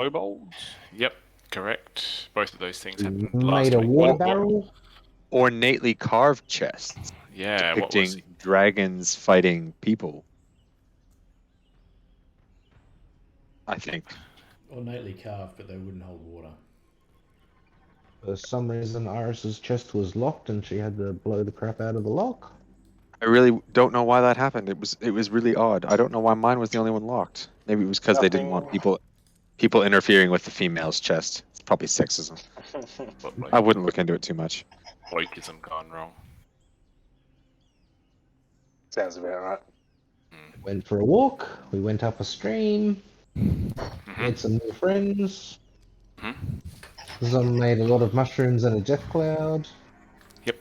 kobolds? Yep, correct. Both of those things happened Made last a week. water barrel. Ornately carved chests Yeah, what was depicting dragons fighting people. I think. Ornately carved, but they wouldn't hold water. For some reason, Iris's chest was locked, and she had to blow the crap out of the lock. I really don't know why that happened. It was really odd. I don't know why mine was the only one locked. Maybe it was because they didn't want people interfering with the female's chest. It's probably sexism. I wouldn't look into it too much. wokeism gone wrong? Sounds about right. Went for a walk. We went up a stream. Made some new friends. Zom made a lot of mushrooms and a death cloud. Yep.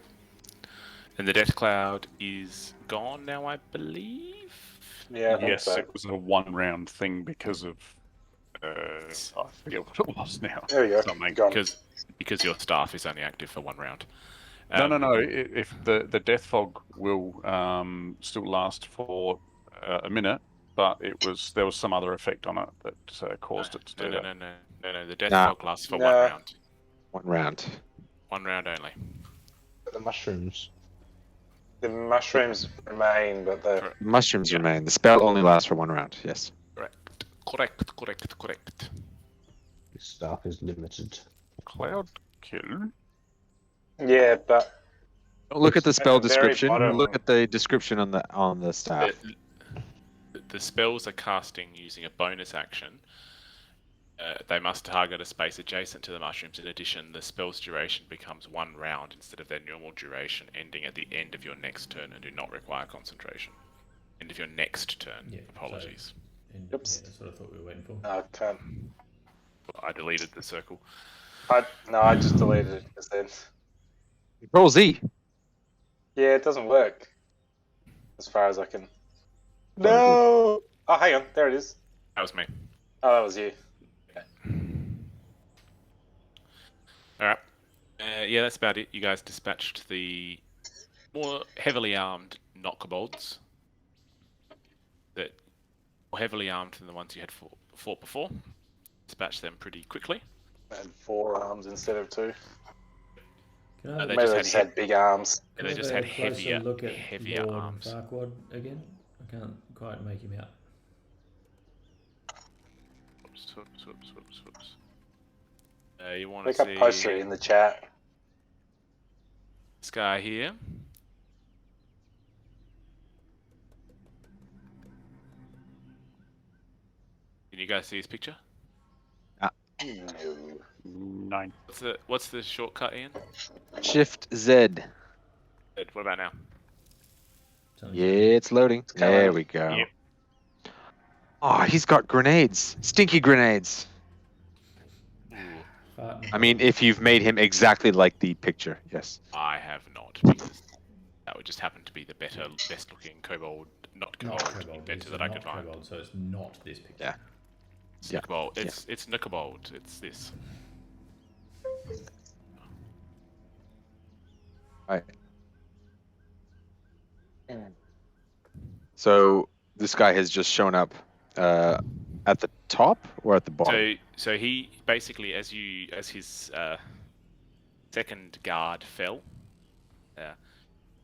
And the death cloud is gone now, I believe. Yeah, I think Yes, so. it was a one-round thing because of... I forget what it was now. There we go. Something. Gone. Because your staff is only active for one round. No. If the death fog will still last for a minute, but there was some other effect on it that caused it to do that. No. The death Nah. fog lasts for No. one round. One round. One round only. The mushrooms. The mushrooms remain, but the Mushrooms remain. The spell only lasts for one round. Yes. Correct. The staff is limited. Cloud kill? yeah, but Don't look at the spell At the very description. bottom. Look at the description on the staff. The spells are casting using a bonus action. They must target a space adjacent to the mushrooms. In addition, the spell's duration becomes one round instead of their normal duration, ending at the end of your next turn and do not require concentration. End of your next turn. Yeah, Apologies. Oops. Yeah, that's what I thought we were waiting for. no, I can't. I deleted the circle. I just deleted it just then. Control Z. Yeah, it doesn't work. As far as I can. No! Oh, hang on. There it is. That was me. Oh, that was you. Alright. Yeah, that's about it. You guys dispatched the more heavily armed not kobolds. That were heavily armed than the ones you had fought before. Dispatched them pretty quickly. I had 4 arms instead of 2. Can I They Maybe just they had just had big arms. And they have just a had closer look at heavier Lord arms. Farquaad again? I can't quite make him out. Whoops. You want Pick to up see poster in the chat. this guy here? Can you guys see his picture? No. 9. What's the shortcut, Ian? Shift Z. What about now? Yeah, it's loading. coming. There we go. Yep. Oh, he's got grenades. Stinky grenades. I mean, if you've made him exactly like the picture, yes. I have not, because that would just happen to be the best looking kobold, not Not kobold Kobold. inventor This that is I not could find. Kobold, so it's not this picture. Yeah. It's Yeah. Nickobold. It's Nickobold. It's this. Right. So this guy has just shown up at the top or at the bottom? So he basically, as his second guard fell,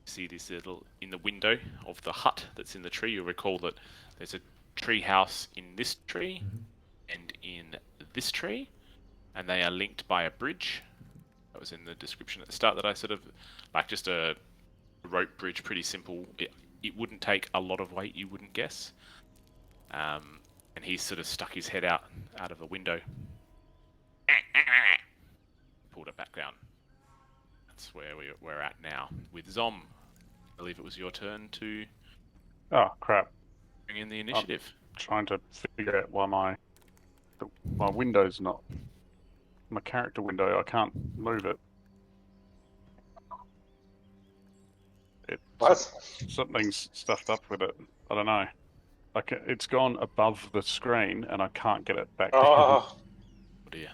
see this little in the window of the hut that's in the tree. You'll recall that there's a tree house in this tree and in this tree, and they are linked by a bridge. That was in the description at the start that I sort of like just a rope bridge, pretty simple. It wouldn't take a lot of weight, you wouldn't guess. And he sort of stuck his head out of the window. Pulled it back down. That's where we're at now. With Zom, I believe it was your turn to Oh, crap. bring in the initiative. Trying to figure out why my window's not... My character window, I can't move it. What? Something's stuffed up with it. I don't know. Like it's gone above the screen and I can't get it back down. Oh, Oh dear.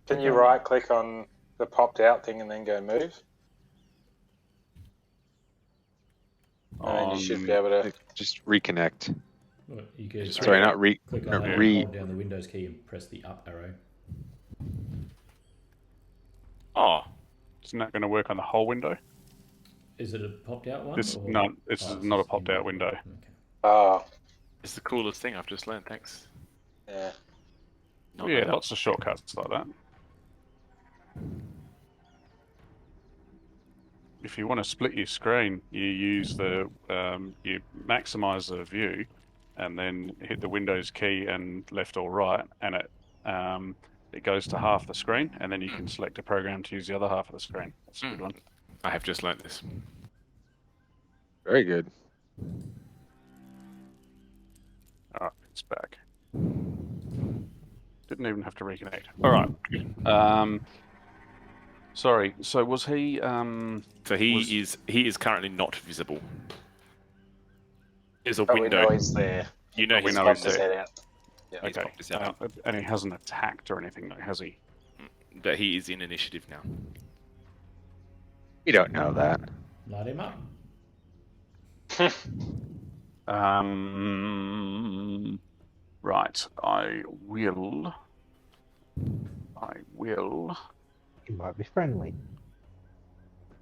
can you right click on the popped out thing and then go move? And then you should be able to. Just reconnect. Well, you could Just Sorry, not re. click not on that, re. hold down the Windows key, and press the up arrow. Oh, Isn't that going to work on the whole window? Is it a popped out one? It's or... not. It's Oh, not a just popped out inbuilt one. window. Okay. Oh, it's the coolest thing I've just learned. Thanks. yeah. Not Yeah, know that. lots of shortcuts like that. If you want to split your screen, you use the you maximize the view, and then hit the Windows key and left or right, and it goes to half the screen, and then you can select a program to use the other half of the screen. That's a good one. I have just learnt this. Very good. All right, it's back. Didn't even have to reconnect. All right. Sorry. So was he? So he is currently not visible. There's a But we window. know he's there. You know we he's know Popped he's his there. head out. Yeah. He's Okay. popped his head up. And he hasn't attacked or anything, though, has he? But he is in initiative now. We don't know that. Light him up. Right. I will. He might be friendly.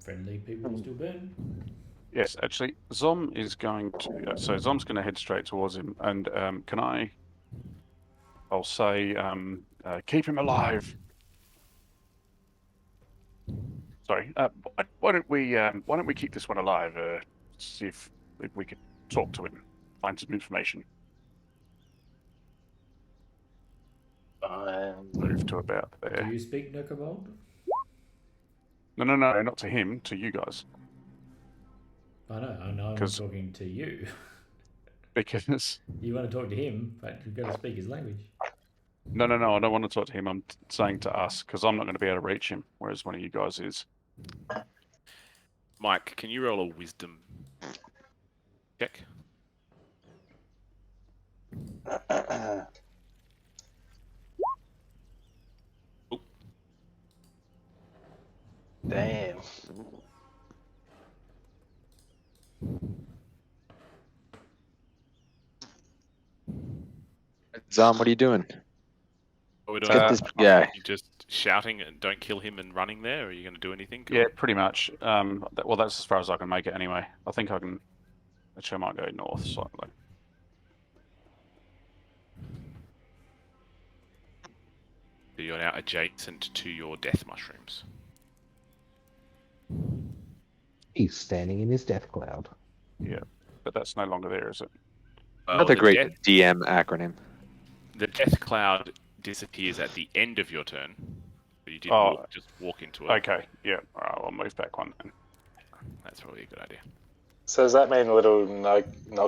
Friendly people still burn. Yes, actually, Zom is going to. So Zom's going to head straight towards him, and can I? I'll say, keep him alive. Sorry. Why don't we keep this one alive? See if we could talk to him, find some information. Move to about Do there. you speak Nokobold? No, not to him. To you guys, I know I'm 'Cause- talking to you. because You want to talk to him, but you've got to speak his language. no, I don't want to talk to him. I'm saying to us because I'm not going to be able to reach him, whereas one of you guys is. Mike, can you roll a wisdom check? Damn. Zom, what are you doing? Are we doing Get this guy. you just shouting and don't kill him and running there? Or are you going to do anything? Yeah, pretty much. Well, that's as far as I can make it anyway. I think I can. Actually, I might go north slightly. So you're now adjacent to your death mushrooms. He's standing in his death cloud. Yeah, but that's no longer there, is it? Another the great death- DM acronym. The death cloud disappears at the end of your turn. But you did Oh. just walk into it. Okay. Yeah. All right. I'll move back one then. That's probably a good idea. So does that mean little Nog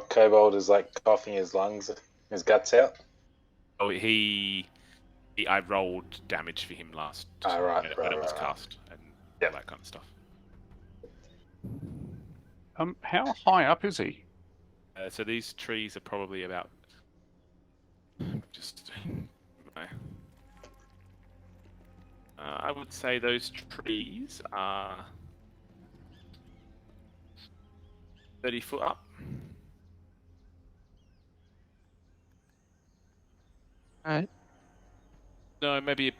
Kobold is like coughing his lungs, his guts out? Oh, I rolled damage for him last Ah, right, when it was right. cast and Yep. all that kind of stuff. How high up is he? So these trees are probably about just. I would say those trees are 30 foot up. Alright. No, maybe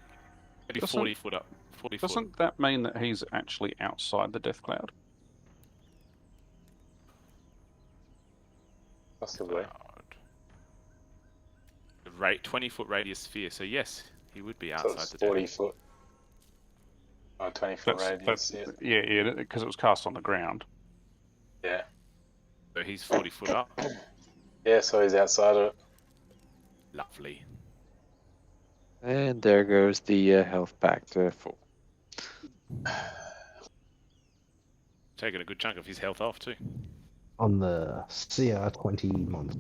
Doesn't- 40 foot up. 40 foot. Doesn't that mean that he's actually outside the death cloud? Possibly. The 20-foot radius sphere. So yes, he would be So outside it's the 40 death. foot. Or 20 foot radius. Yeah, because it was cast on the ground. Yeah. So he's 40 foot up. Yeah, so he's outside of it. Lovely. And there goes the health pack to full. Taking a good chunk of his health off too. On the CR20 month.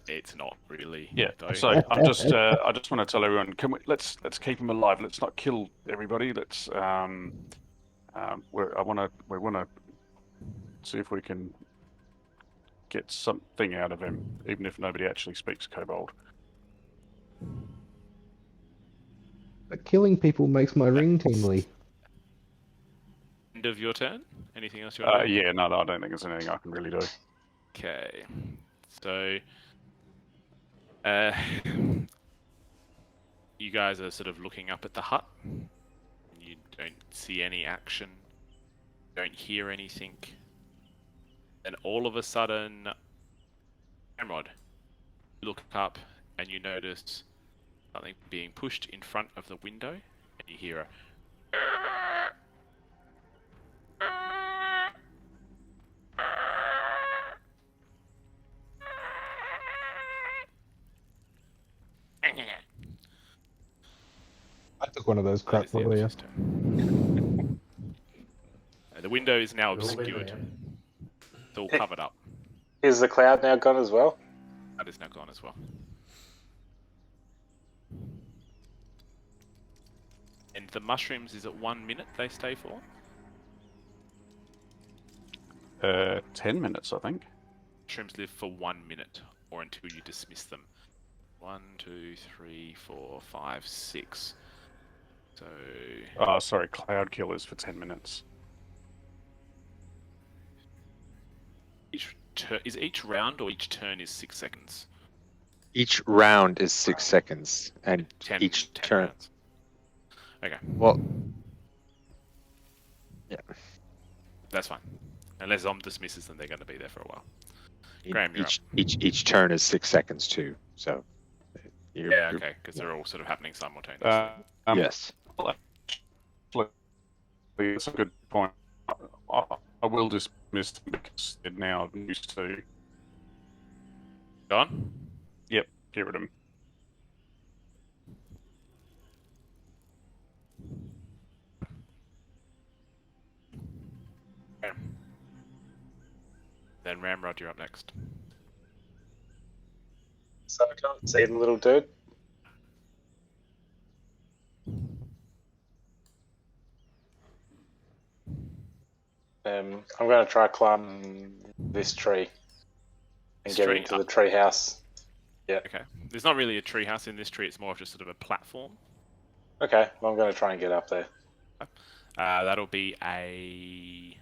It's not really. Yeah. though. So I just want to tell everyone, let's keep him alive. Let's not kill everybody. Let's we want to see if we can get something out of him, even if nobody actually speaks Kobold. But killing people makes my ring tingly. End of your turn. Anything else you want to do? Yeah, no, I don't think there's anything I can really do. Okay. So, you guys are sort of looking up at the hut. You don't see any action. Don't hear anything. And all of a sudden, Amrod, you look up and you notice something being pushed in front of the window, and you hear a. I took one of those That crap is the end of earlier. his turn. The window is now We've all been obscured. there. It's all covered up. Is the cloud now gone as well? That is now gone as well. And the mushrooms is at 1 minute they stay for. 10 minutes, I think. Mushrooms live for 1 minute or until you dismiss them. 1, 2, 3, 4, 5, 6. So Oh, sorry, Cloud Kill is for 10 minutes. is each round or each turn is 6 seconds? Each round is 6 seconds, and 10, each 10 turn. rounds. Okay, Well, yeah. that's fine. Unless Zom dismisses them, they're going to be there for a while. Graham, you're Each turn is 6 seconds too. So. Yeah, okay, because they're all sort of happening simultaneously. Yes. That's a good point. I will dismiss them because they're now used to. Gone? Yep, get rid of them. Then Ramrod, you're up next. So I can't see the little dude. I'm going to try climb this tree and This get tree? into the tree house. Okay. There's not really a tree house in this tree, it's more of just sort of a platform. Okay, well, I'm going to try and get up there. That'll be an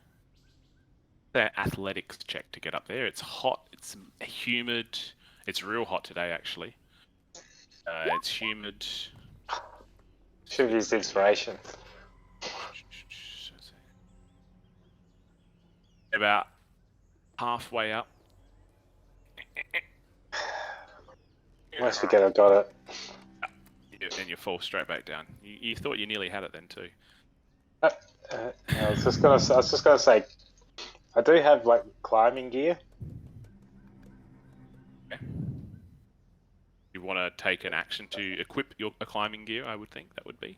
athletics check to get up there. It's hot, it's humid, it's real hot today actually. It's humid. Should have used inspiration. About halfway up. Let's forget I got it. And you fall straight back down. You thought you nearly had it then too. I was just gonna say, I do have like climbing gear. Okay. You want to take an action to equip a climbing gear, I would think that would be.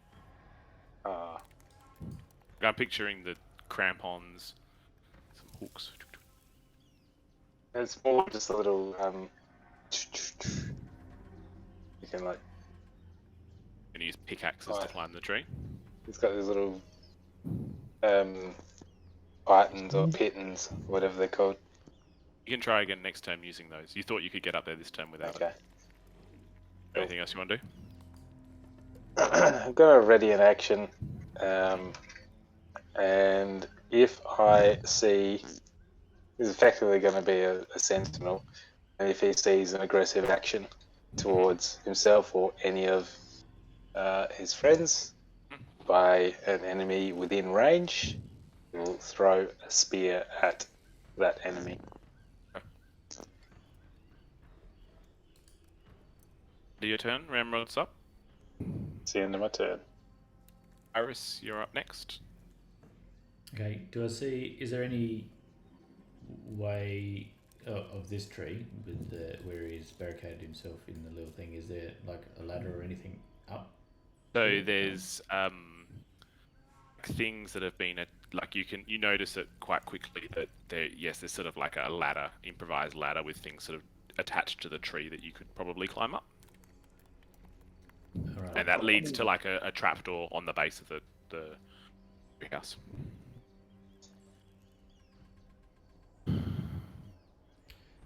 I'm picturing the crampons, some hooks. It's more just a little you can like. And use pickaxes to climb the tree. It's got these little pythons or pitons, whatever they're called. You can try again next turn using those. You thought you could get up there this turn without Okay. it. Anything else you want to do? I'm gonna ready an action, and if I see, he's effectively going to be a sentinel, and if he sees an aggressive action towards himself or any of his friends by an enemy within range, he will throw a spear at that enemy. Do your turn. Ramrod's up. It's the end of my turn. Iris, you're up next. Okay, do I see? Is there any way of this tree with where he's barricaded himself in the little thing? Is there like a ladder or anything up? So there's things that have been like you notice it quite quickly that there's sort of like a ladder, improvised ladder with things sort of attached to the tree that you could probably climb up. All right. And that leads to like a trapdoor on the base of the house.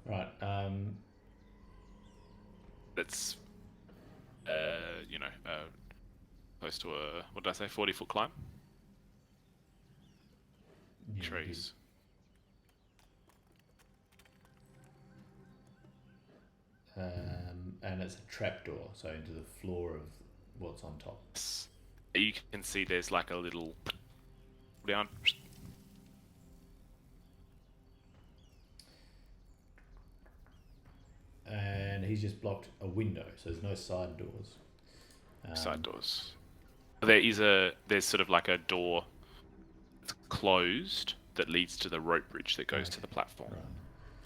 Right. It's close to a, what did I say, 40-foot climb? Yeah, Trees. and it's a trapdoor, so into the floor of what's on top. You can see there's like a little down. And he's just blocked a window, so there's no side doors. Side doors. There's sort of like a door that's closed that leads to the rope bridge that goes to the platform. Right.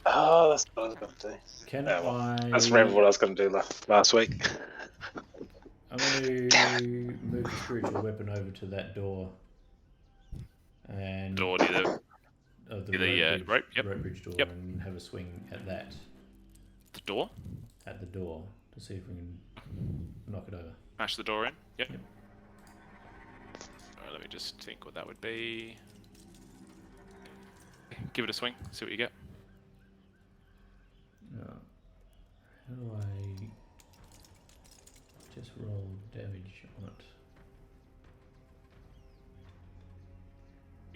Oh, that's what I was going to do. Can Oh, well, I? That's remember what I was going to do last week. I'm going to move the spiritual weapon over to that door. And Door near of the rope, yep. rope bridge door, Yep. and have a swing at that, the door. at the door, to see if we can knock it over. Smash the door in. Yep. Yep. Alright, let me just think what that would be. Give it a swing. See what you get. How do I just roll damage on it?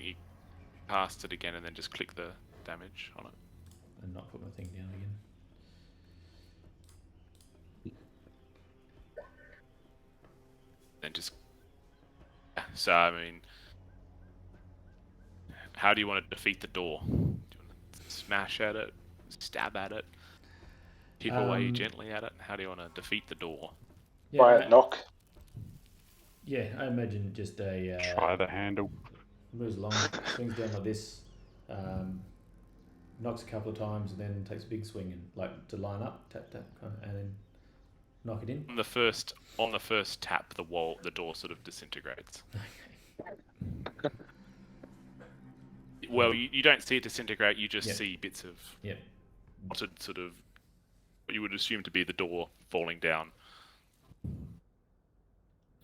You cast it again and then just click the damage on it. And not put my thing down again. Then just. Yeah, so I mean, how do you want to defeat the door? Do you want to smash at it, stab at it, chip away gently at it? How do you want to defeat the door? Yeah, Quiet knock. yeah, I imagine just a Try the handle. moves along, swings down like this, knocks a couple of times, and then takes a big swing and like to line up, tap tap, kind of, and then knock it in. On the first tap, the door sort of disintegrates. Well, you don't see it disintegrate. You just Yep. see bits of Yep. rotted sort of what you would assume to be the door falling down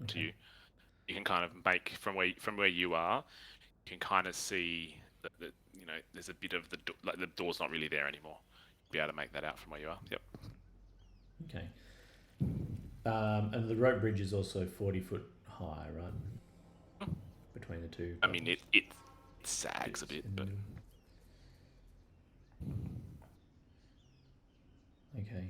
to you. You can kind of make from where you are. You can kind of see that there's a bit of like the door's not really there anymore. You'll be able to make that out from where you are. Yep. Okay. And the rope bridge is also 40 foot high, right? Between the two. I mean, it sags a bit, but Okay.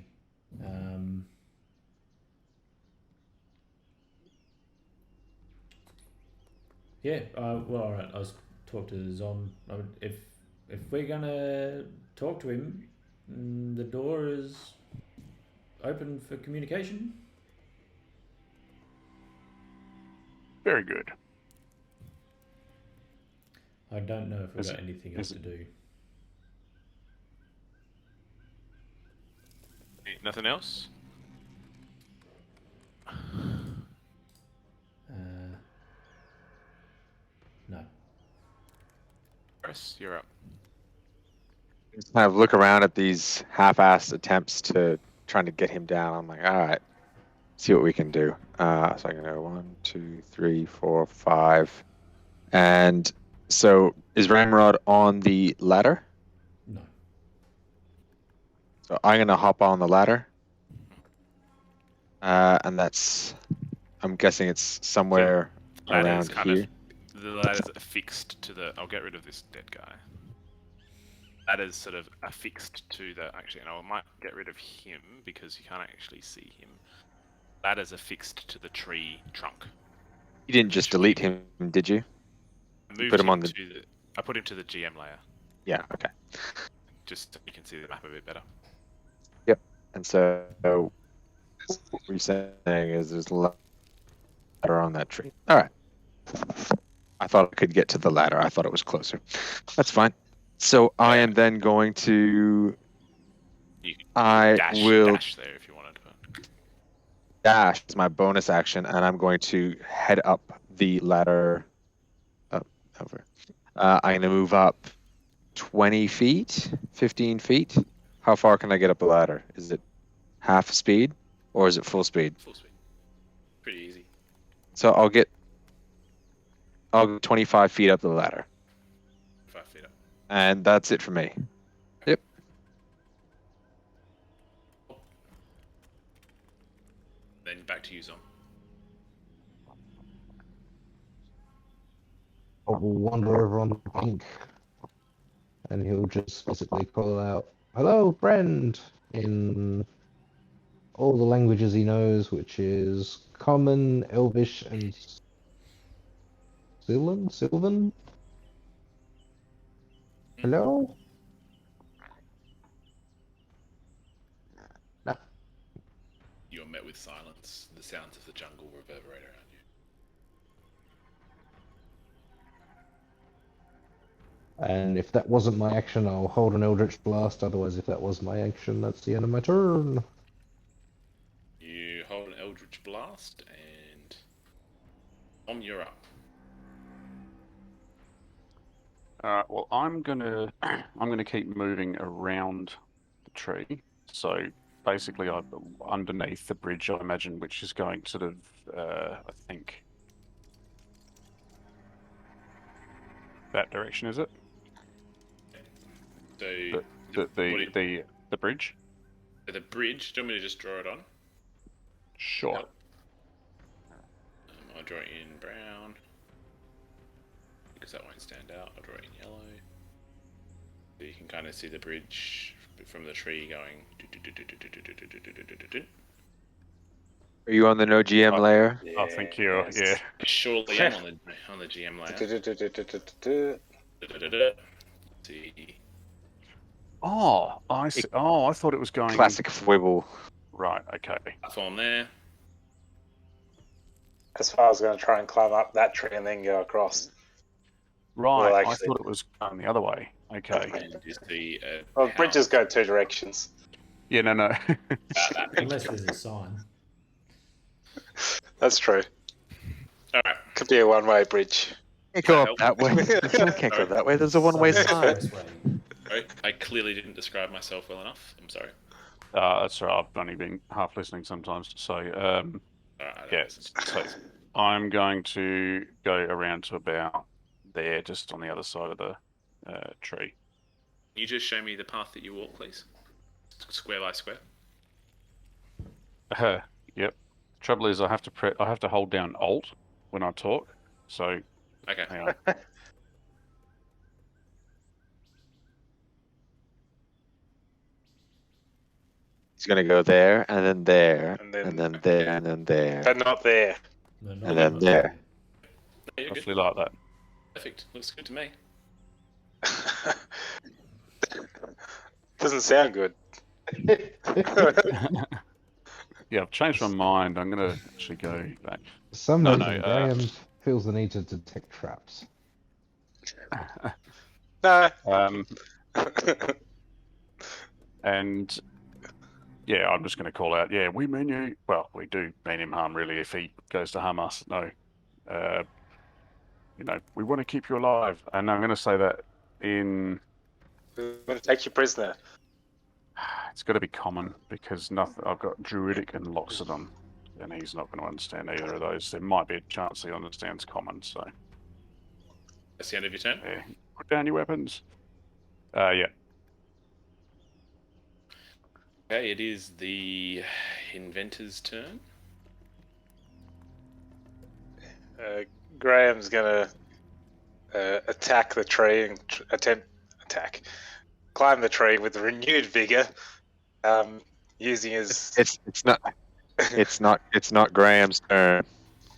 Yeah. Well, all right. I'll talk to Zom. If we're gonna talk to him, the door is open for communication. Very good. I don't know if we've Is got it- anything else is to do. nothing else. No. Chris, you're up. Just kind of look around at these half-assed attempts to trying to get him down. I'm like, all right, see what we can do. So I can go 1, 2, 3, 4, 5, and so is Ramrod on the ladder? No. So I'm gonna hop on the ladder, and I'm guessing it's somewhere Ladder's around kind here. of the ladder's affixed to the. I'll get rid of this dead guy. Ladder's sort of affixed to the. Actually, no, I might get rid of him because you can't actually see him. Ladder's affixed to the tree trunk. You didn't just delete him, did you? I moved Put him on to I put him to the GM layer, Yeah. Okay. just so you can see the map a bit better. And so what you're saying is there's a ladder on that tree. All right. I thought I could get to the ladder. I thought it was closer. That's fine. So I am then going to. You can I will dash there if you wanted. But... dash as my bonus action, and I'm going to head up the ladder. Up, over. I'm going to move up 20 feet, 15 feet. How far can I get up the ladder? Is it half speed or is it full speed? Full speed. Pretty easy. So I'll get 25 feet up the ladder, 5 feet up. and that's it for me. Then back to you, Zom. I will wander over on the pink, and he'll just basically call out, "Hello, friend," in all the languages he knows, which is Common, Elvish, and Sylvan? Hello? No. You are met with silence. The sounds of the jungle reverberate around you. And if that wasn't my action, I'll hold an Eldritch Blast. Otherwise, if that was my action, that's the end of my turn. You hold an Eldritch Blast, and Tom, you're up. Well, I'm gonna keep moving around the tree. So basically, I'm underneath the bridge, I imagine, which is going sort of, I think, that direction, is it? So The bridge. the bridge. Do you want me to just draw it on? Sure. I'll draw it in brown because that won't stand out. I'll draw it in yellow. So you can kind of see the bridge from the tree going. Are you on the no GM layer? I think you're. Yeah. Surely I'm on the GM layer. See. Oh, I see. Oh, I thought it was going. Classic Fwibble. Right. Okay. Platform there. As far as going to try and climb up that tree and then go across. Right. Well, I actually- thought it was going the other way. Okay. And you see Well, bridges go two directions. Yeah. No. Unless there's a sign. That's true. All right. Could be a one-way bridge. Can't go up that way. Can't go that way. There's a one-way sign. I clearly didn't describe myself well enough. I'm sorry. That's right. I've only been half listening sometimes. So, All right, yeah. So I'm going to go around to about there, just on the other side of the tree. Can you just show me the path that you walk, please? Square by square. Yep. Trouble is, I have to hold down Alt when I talk. So, Okay. hang on. He's gonna go there, and then there, And then- and then there, and then there. But not there. No, not And then that. there. No, you're good. Roughly like that. Perfect. Looks good to me. Doesn't sound good. Yeah, I've changed my mind. I'm going to actually go back. For some No, reason, no, Graham feels the need to detect traps. No. And yeah, I'm just going to call out. Yeah, we mean you. Well, we do mean him harm, really. If he goes to harm us, no. We want to keep you alive, and I'm going to say that in. We're going to take you prisoner. It's got to be common because nothing. I've got druidic and Loxodon, and he's not going to understand either of those. There might be a chance he understands common. So That's the end of your turn. yeah, put down your weapons. Yeah. Okay, it is the inventor's turn. Graham's going to attack the tree and climb the tree with renewed vigor, using his. It's not Graham's turn.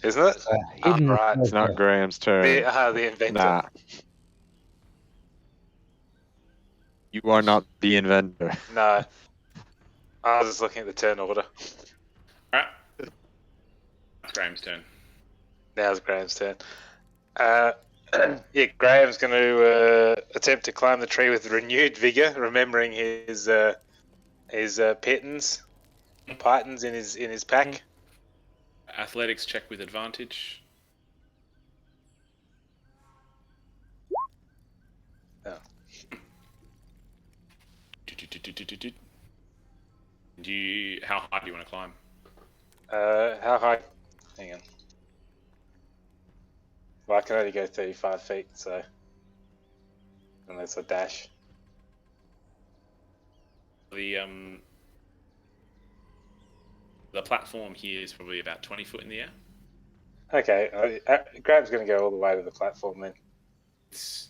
Isn't it? Hidden right. It's not Graham's turn. The inventor. Nah. You are not the inventor. No. I was just looking at the turn order. Alright. Graham's turn. Now's Graham's turn. Yeah, Graham's going to attempt to climb the tree with renewed vigor, remembering his pythons in his pack. Athletics check with advantage. Oh. How high do you want to climb? How high? Hang on. Well, I can only go 35 feet, so unless I dash. The platform here is probably about 20 foot in the air. Okay, Graham's going to go all the way to the platform then. It's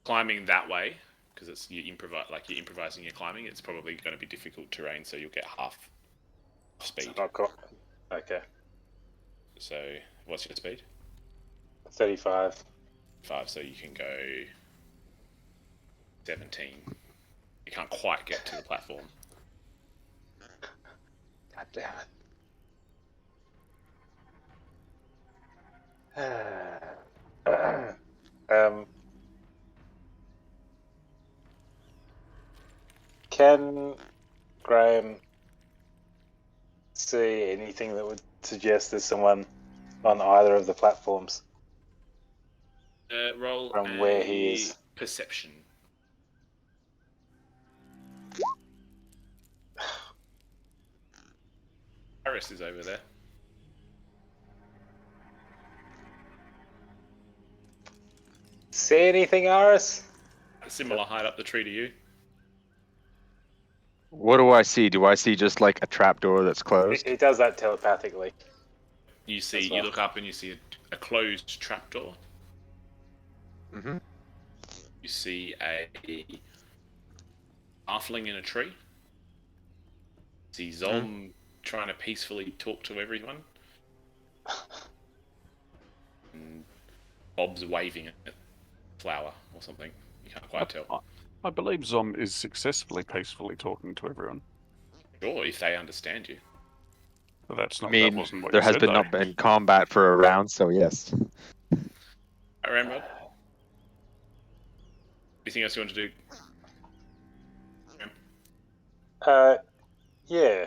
climbing that way because it's you're improvising your climbing. It's probably going to be difficult terrain, so you'll get half speed. Not quite. Okay. So what's your speed? 35. 5. So you can go 17. You can't quite get to the platform. God damn it. Can Graham see anything that would suggest there's someone on either of the platforms Roll from where he a is? perception. Iris is over there. See anything, Aris? A similar height up the tree to you. What do I see? Do I see just like a trapdoor that's closed? He does that telepathically. You see, As well. you look up and you see a closed trapdoor. Mm-hmm. You see a halfling in a tree. You see Zom trying to peacefully talk to everyone. And Bob's waving at a flower or something. You can't quite tell. I believe Zom is successfully peacefully talking to everyone. Sure, if they understand you. But that's I not. mean, that wasn't what there you has said, been though. not been combat for a round, so yes. Ramrod? Anything else you want to do? Yeah.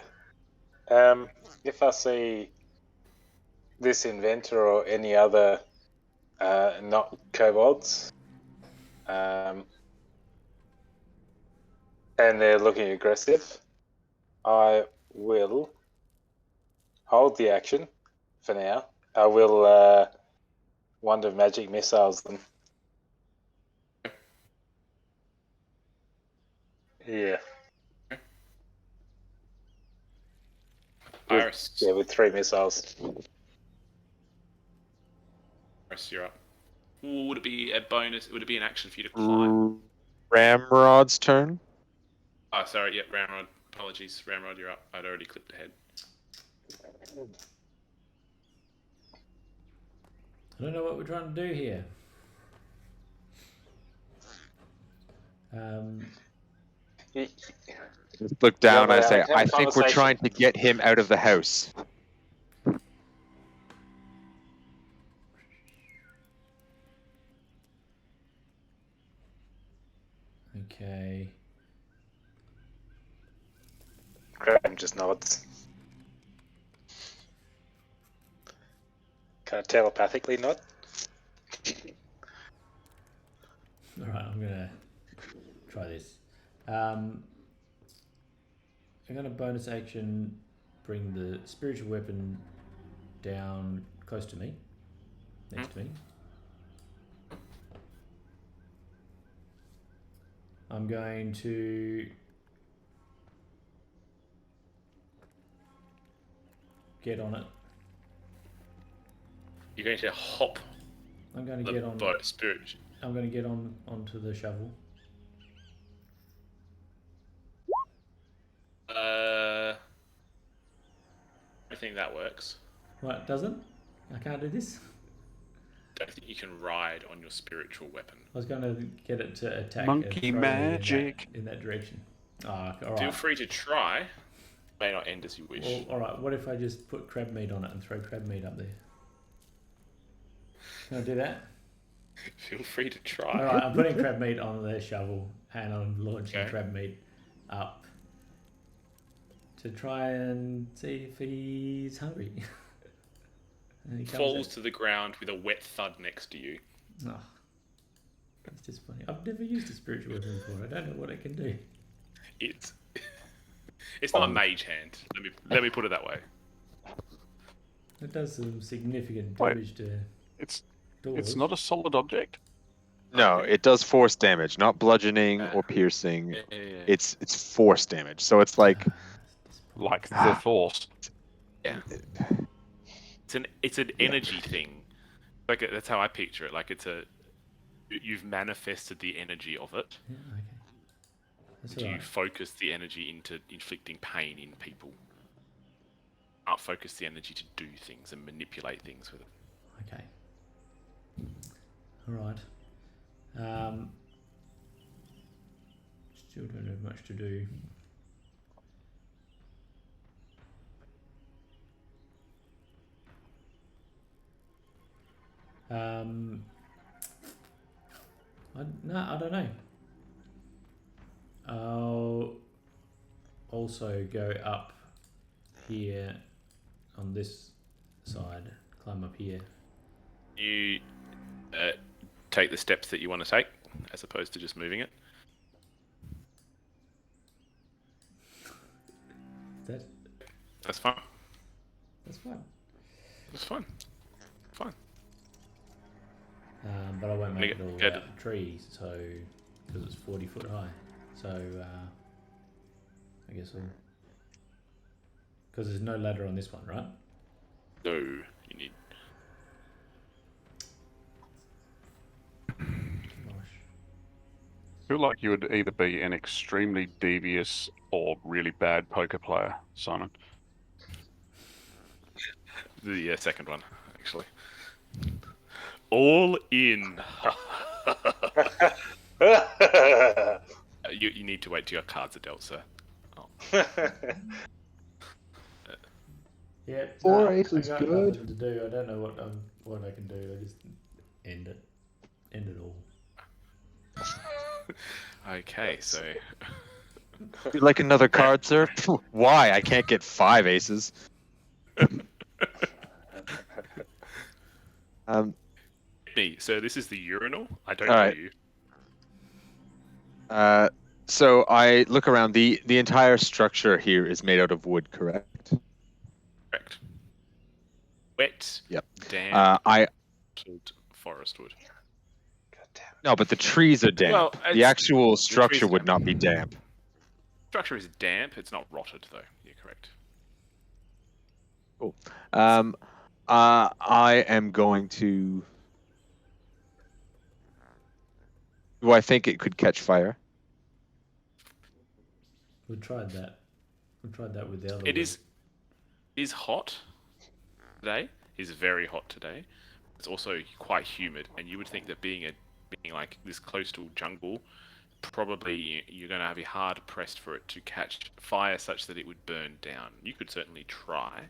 If I see this inventor or any other not kobolds, and they're looking aggressive, I will hold the action for now. I will Wand of Magic missiles them. Yeah. Iris. Yeah, with 3 missiles. Iris, you're up. Would it be a bonus? Would it be an action for you to climb? Ramrod's turn. Oh, sorry. Yep, Ramrod. Apologies, Ramrod. You're up. I'd already clicked ahead. I don't know what we're trying to do here. Just look down. Yeah, I but say, have a I think we're conversation. trying to get him out of the house. Okay. Graham just nods. Can I telepathically nod? Alright, I'm gonna try this. I'm gonna bonus action bring the spiritual weapon down close to me. Next to me. I'm going to get on it. You're going to hop I'm going to the get on. boat spirit. I'm going to get onto the shovel. I think that works. What, it doesn't? I can't do this? Don't think you can ride on your spiritual weapon. I was going to get it to attack. Monkey and throw me magic. in that direction. Ah, all Feel right. free to try. May not end as you wish. Well, all right. What if I just put crab meat on it and throw crab meat up there? Can I do that? Feel free to try. All right. I'm putting crab meat on the shovel and I'm launching Okay. crab meat up to try and see if he's hungry. And he comes Falls out. to the ground with a wet thud next to you. Oh, that's disappointing. I've never used a spiritual weapon before. I don't know what it can do. It's not a mage hand. Let me put it that way. It does some significant Wait. damage to It's doors. not a solid object. No, it does force damage, not bludgeoning or piercing. It's force damage. So it's like Like the Force. Yeah. It's an energy thing. Like that's how I picture it. Like you've manifested the energy of it. Yeah, okay. That's Do you alright. focus the energy into inflicting pain in people? Not focus the energy to do things and manipulate things with it. Okay. Alright. Still don't have much to do. I don't know. I'll also go up here on this side, climb up here. You take the steps that you want to take, as opposed to just moving it. That That's fine. that's fine. That's fine. Fine. But I won't make it all Go out of trees, so because it's 40 foot high. So I guess I'll because there's no ladder on this one, right? No, you need. Gosh. I feel like you would either be an extremely devious or really bad poker player, Simon. The second one, actually. All in. You need to wait till your cards are dealt, sir. Yeah, Four I aces got good. nothing to do. I don't know what I can do. I just end it all. Okay, so Would you like another card, sir? Why? I can't get 5 aces. me. So this is the urinal. I don't All know right. you. So I look around. The entire structure here is made out of wood, correct? Correct. Wet. Yep. Damp. I Forest wood. no, but the trees are damp. Well, the it's- actual structure trees are would not be damp. Structure is damp. It's not rotted though. You're correct. I am going to. Do I think it could catch fire? We tried that. We tried that with the other. It wood. is hot today. Is very hot today. It's also quite humid, and you would think that being like this close to a jungle, probably you're going to be hard pressed for it to catch fire such that it would burn down. You could certainly try.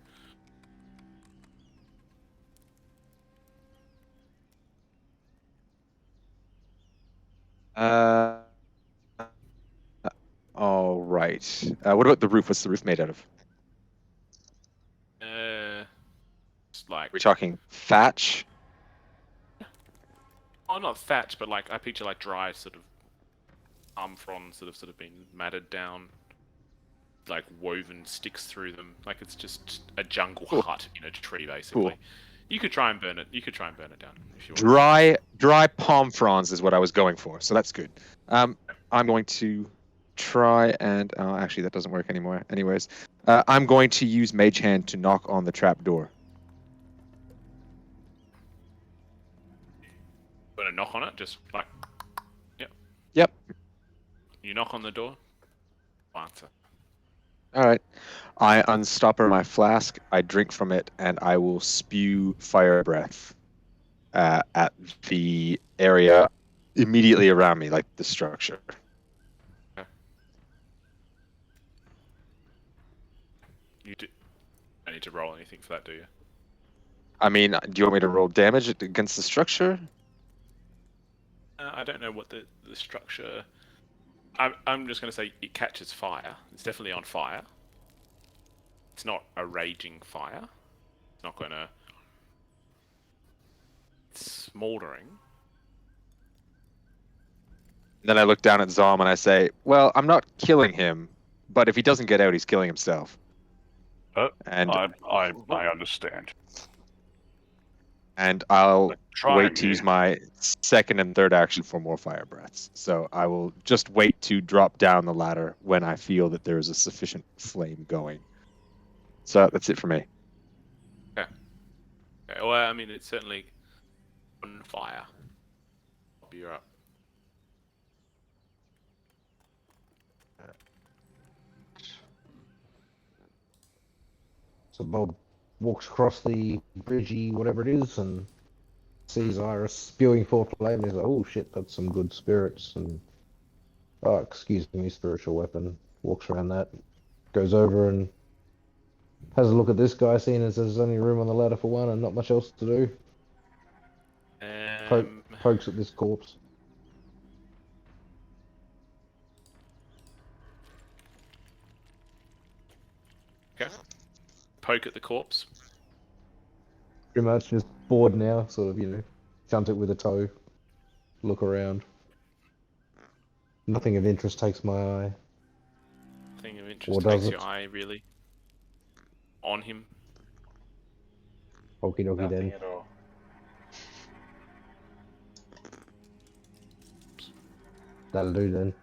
All right. What about the roof? What's the roof made out of? It's like We're talking thatch. oh, not thatch, but like I picture like dry sort of palm fronds that have sort of been matted down, like woven sticks through them. Like it's just a jungle Cool. hut in a tree, basically. Cool. You could try and burn it. You could try and burn it down if you want. Dry palm fronds is what I was going for, so that's good. I'm going to try and actually that doesn't work anymore. Anyways, I'm going to use Mage Hand to knock on the trap door. Gonna knock on it, just like Yep. you knock on the door. Answer. All right. I unstopper my flask. I drink from it, and I will spew fire breath at the area immediately around me, like the structure. You do. Don't need to roll anything for that, do you? I mean, do you want me to roll damage against the structure? I don't know what the structure. I'm just going to say it catches fire. It's definitely on fire. It's not a raging fire. It's not going to. It's smoldering. Then I look down at Zom and I say, "Well, I'm not killing him, but if he doesn't get out, he's killing himself." And I understand. and I'll Try wait to use my second and third action for more fire breaths. So I will just wait to drop down the ladder when I feel that there is a sufficient flame going. So that's it for me. Okay, well, I mean, it's certainly on fire. You're up. So Bob walks across the bridgey, whatever it is, and sees Iris spewing forth flame. He's like, "Oh shit, that's some good spirits." And oh, excuse me, spiritual weapon. Walks around that, goes over and has a look at this guy, seeing as there's only room on the ladder for one and not much else to do. Pokes at this corpse. Okay. Poke at the corpse. Pretty much just bored now, sort of, shunt it with a toe, look around. Nothing of interest takes my eye. Nothing of Or interest does takes it? your eye, really. On him. Okie dokie Nothing then. at all. That'll do then.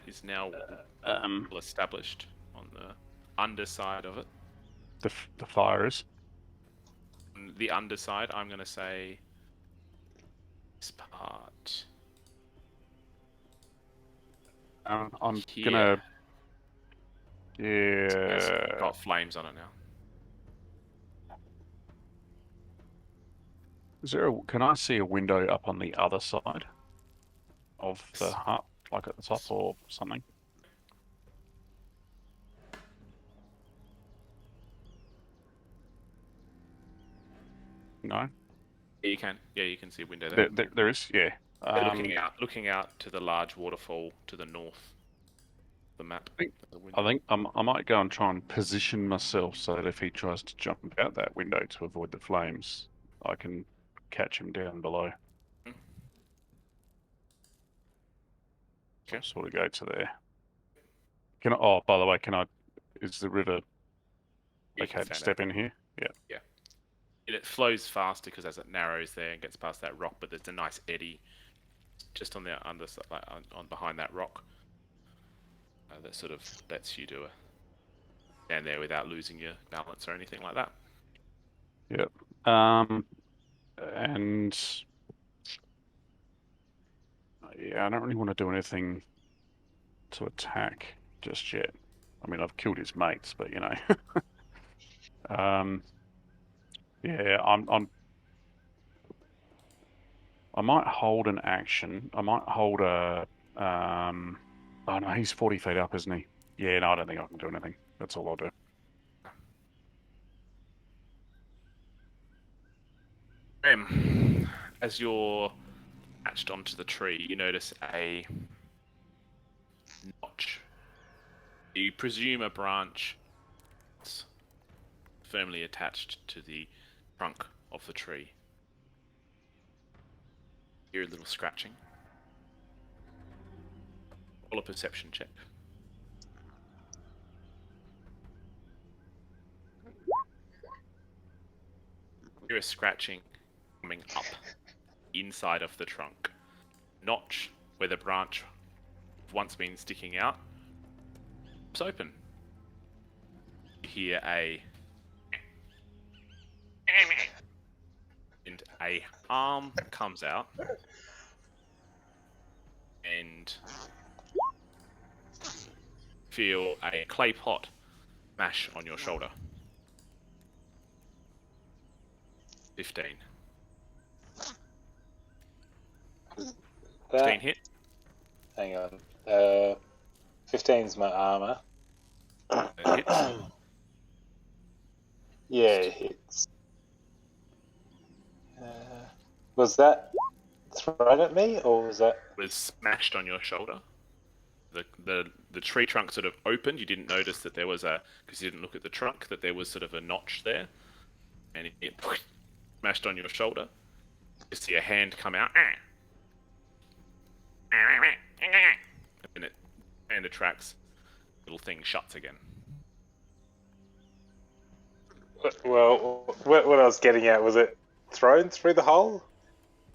Is now Um, well established on the underside of it. the fire is. On the underside, I'm going to say this part. I'm Here. gonna. It's Yeah. got flames on it now. Is there can I see a window up on the other side of the hut, like at the top or something? No, Yeah, you can. Yeah, you can see a window there. there is. Yeah. Looking out to the large waterfall to the north. The map. I think I might go and try and position myself so that if he tries to jump out that window to avoid the flames, I can catch him down below. Okay. Sort of go to there. Can I? Oh, by the way, can I? Is the river You okay can to stand step out. in here? Yeah. It flows faster because as it narrows there and gets past that rock, but there's a nice eddy just on the underside, like on behind that rock, that sort of lets you do a stand there without losing your balance or anything like that. Yep. And yeah, I don't really want to do anything to attack just yet. I mean, I've killed his mates, but yeah, I might hold an action. I might hold a. Oh no, he's 40 feet up, isn't he? Yeah, no, I don't think I can do anything. That's all I'll do. As you're attached onto the tree, you notice a notch. You presume a branch that's firmly attached to the trunk of the tree. Hear a little scratching. Roll a perception check. Hear a scratching coming up inside of the trunk. Notch where the branch once been sticking out. It's open. You hear and a arm comes out and feel a clay pot mash on your shoulder. 15. 15 hit. Hang on. 15's my armor. That hits. Yeah, it hits. Was that thrown at me, or was that? Was smashed on your shoulder. The tree trunk sort of opened. You didn't notice that there was because you didn't look at the trunk, that there was sort of a notch there, and it smashed on your shoulder. You see a hand come out, and hand attracts. Little thing shuts again. Well, what I was getting at, was it thrown through the hole?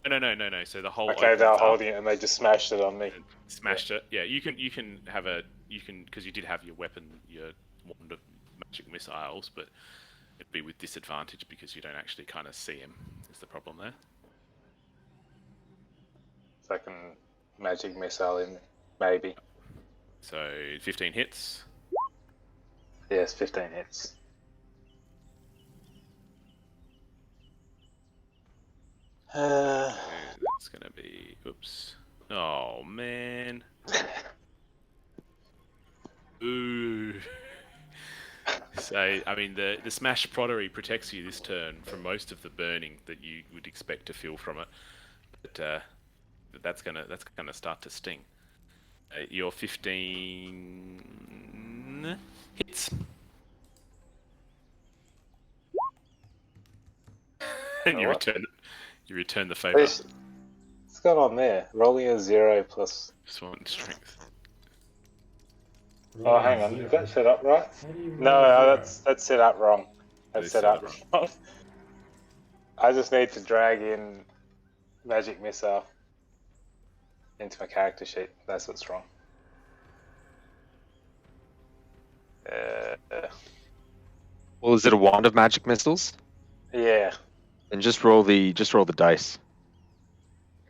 No. So the hole. Okay, they were holding it and they just smashed it on me. Smashed it. Yeah, you can have because you did have your weapon, your wand of magic missiles, but it'd be with disadvantage because you don't actually kind of see him. Is the problem there? fucking magic missile in, maybe. So 15 hits. Yes, 15 hits. That's gonna be. Oops. Oh man. Ooh. So I mean, the smash prottery protects you this turn from most of the burning that you would expect to feel from it, but that's gonna start to sting. Your 15 hits. And you What? return the favor. What's going on there? Rolling a 0 plus. Just want strength. Oh, hang on. Is that set up right? How do you roll No, a that's set up wrong. It That's is set set up wrong. I just need to drag in magic missile into my character sheet. That's what's wrong. Well, is it a wand of magic missiles? Yeah. Then just roll the dice.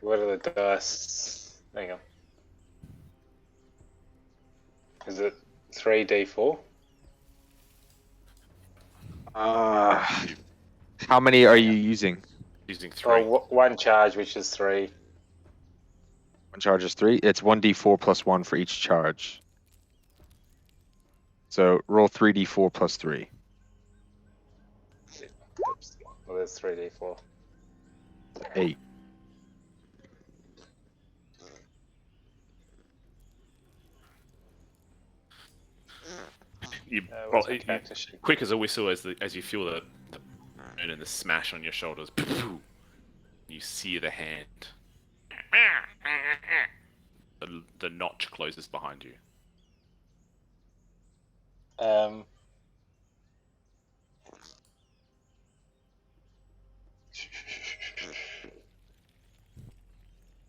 What are the dice? Hang on. Is it 3d4? How many are you using? Using 3. Oh, one charge, which is 3. One charge is 3. It's 1d4 plus 1 for each charge. So roll 3d4 plus 3. Oops. Well, there's 3d4. 8. What's my character sheet? Quick as a whistle as you feel the burn and the smash on your shoulders. You see the hand. The notch closes behind you.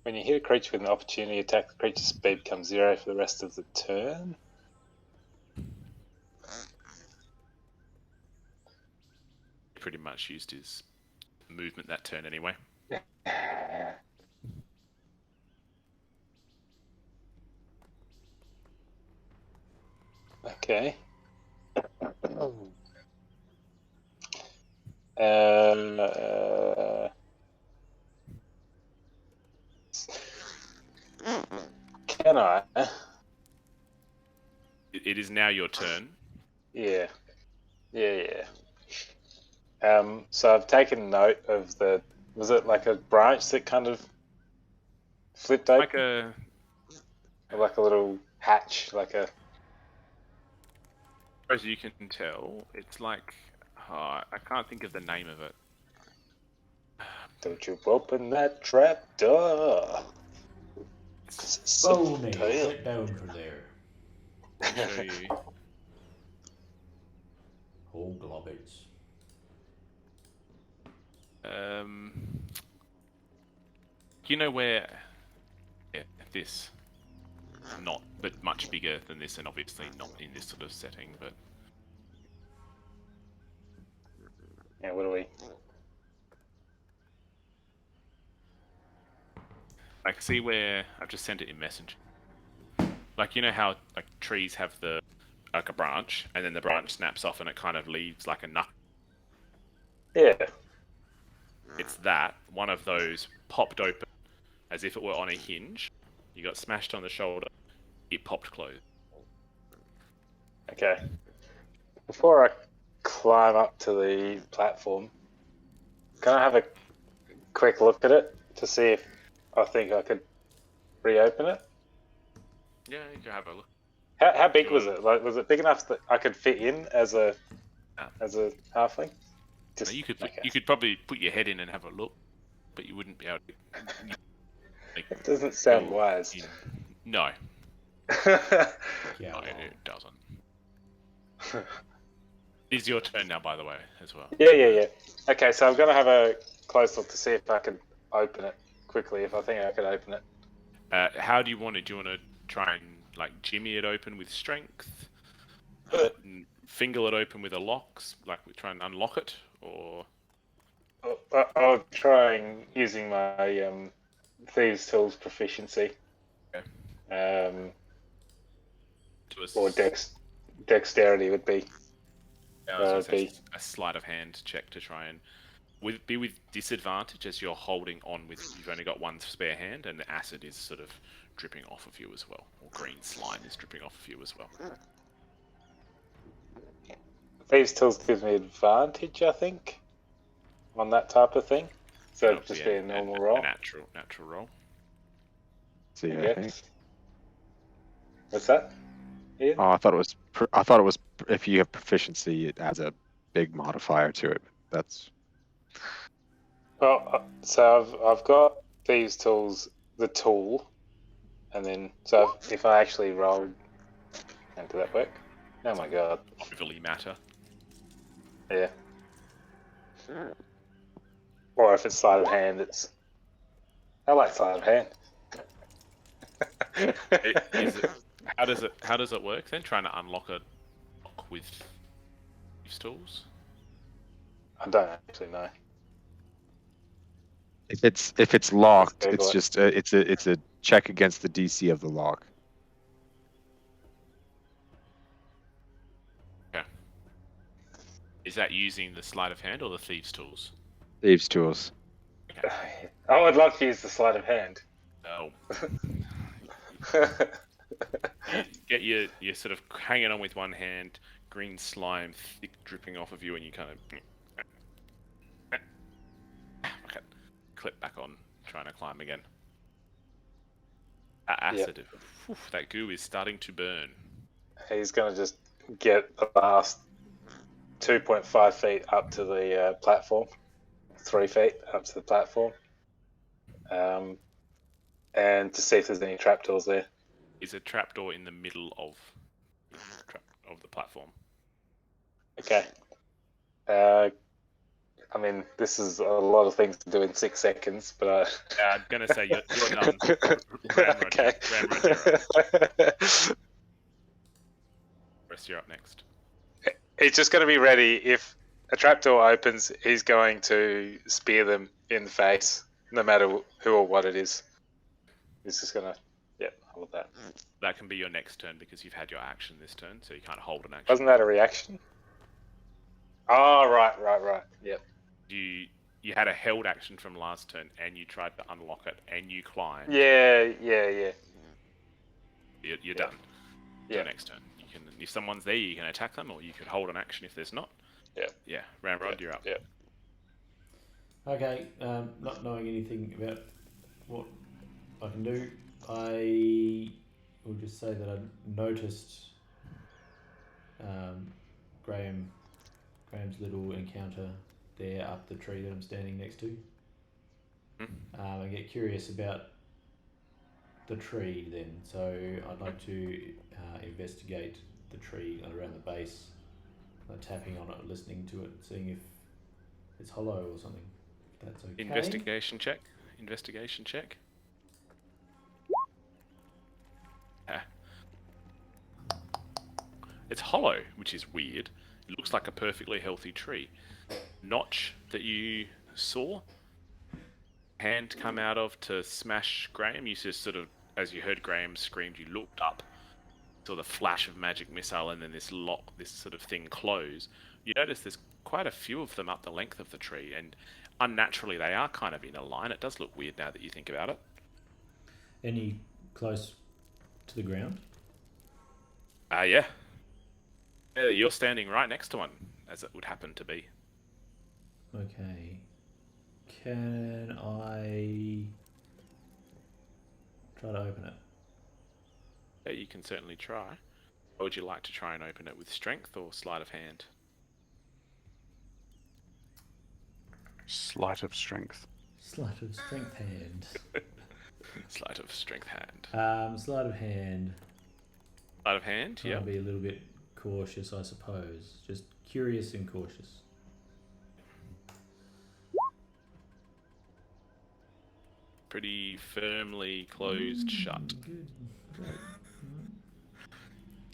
When you hit a creature with an opportunity attack, the creature's speed becomes 0 for the rest of the turn. Pretty much used his movement that turn anyway. Okay. Can I? It is now your turn. Yeah. So I've taken note of the. Was it like a branch that kind of flipped open? Like a, Like a little hatch, like a. as you can tell, it's like I can't think of the name of it. Don't you open that trap door. Boney, get down from there. I'll show you. Oh, globbits. Do you know where? Yeah, this. Not, but much bigger than this, and obviously not in this sort of setting. But Yeah, what do we? like, see where I've just sent it in Messenger. Like, you know how like trees have the like a branch, and then the branch snaps off, and it kind of leaves like a nut. Yeah. It's that one of those popped open, as if it were on a hinge. You got smashed on the shoulder. It popped closed. Okay. Before I climb up to the platform, can I have a quick look at it to see if I think I could reopen it? Yeah, you can have a look. How big was it? Like, was it big enough that I could fit in as a halfling? No, you could okay. you could probably put your head in and have a look, but you wouldn't be able to. Like, It doesn't sound go wise. in. No, Yeah, no, well, it doesn't. It's your turn now, by the way, as well. Yeah. Okay, so I'm gonna have a close look to see if I can open it quickly. If I think I could open it. How do you want it? Do you want to try and like jimmy it open with strength? And finger it open with a lock, like we try and unlock it, or I'll try using my Thieves' Tools proficiency. Okay. To Or dexterity would be. I was gonna say a sleight of hand check to try and be with disadvantage as you're holding on with. You've only got one spare hand, and the acid is sort of dripping off of you as well, or green slime is dripping off of you as well. Thieves' Tools gives me advantage, I think, on that type of thing. So That'll just be a normal roll. A natural roll. See, I I think. guess. What's that? Ian? Oh, I thought it was if you have proficiency, it adds a big modifier to it. That's Well, so I've got Thieves' Tools, the tool, and then so if I actually rolled, and did that work? Oh my god! Overly matter. Yeah. Or if it's sleight of hand, it's. I like sleight of hand. How does it work then? Trying to unlock a lock with thieves' tools? I don't actually know. if it's locked, Google it's it. just it's a check against the DC of the lock. Okay. Is that using the sleight of hand or the thieves' tools? Thieves' tools. I would love to use the sleight of hand. No. Get you're sort of hanging on with one hand, green slime thick dripping off of you, and you kind of okay, clip back on, trying to climb again. That acid, that goo is starting to burn. He's gonna just get the last 2.5 feet up to the platform, 3 feet up to the platform, and to see if there's any trapdoors there. Is a trapdoor in the middle of the platform? Okay. I mean, this is a lot of things to do in 6 seconds, but I'm gonna say you're done. okay. Rest, you're up next. He's just going to be ready. If a trapdoor opens, he's going to spear them in the face, no matter who or what it is. He's just going to, hold that. That can be your next turn because you've had your action this turn, so you can't hold an action. Wasn't that a reaction? Oh, right. Yep. You had a held action from last turn, and you tried to unlock it, and you climbed. Yeah. You're done. Yeah. Your next turn. You can, if someone's there, you can attack them, or you could hold an action if there's not. Yeah. Yeah. Ramrod, you're up. Yeah. Okay, not knowing anything about what I can do, I will just say that I noticed Graham's little encounter there up the tree that I'm standing next to. I get curious about the tree then, so I'd like to investigate the tree around the base, tapping on it, listening to it, seeing if it's hollow or something. If that's okay. Investigation check. It's hollow, which is weird. It looks like a perfectly healthy tree. Notch that you saw, hand come out of to smash Graham. You just sort of, as you heard Graham scream, you looked up, saw the flash of magic missile, and then this sort of thing close. You notice there's quite a few of them up the length of the tree, and unnaturally they are kind of in a line. It does look weird now that you think about it. Any close to the ground? Yeah. You're standing right next to one, as it would happen to be. Okay. Can I try to open it? Yeah, you can certainly try. Or would you like to try and open it with strength or sleight of hand? Sleight of strength. Sleight of strength hand. Sleight of strength hand. Sleight of hand. Sleight of hand, yeah. I'll be a little bit cautious, I suppose. Just curious and cautious. Pretty firmly closed shut. Good. Great.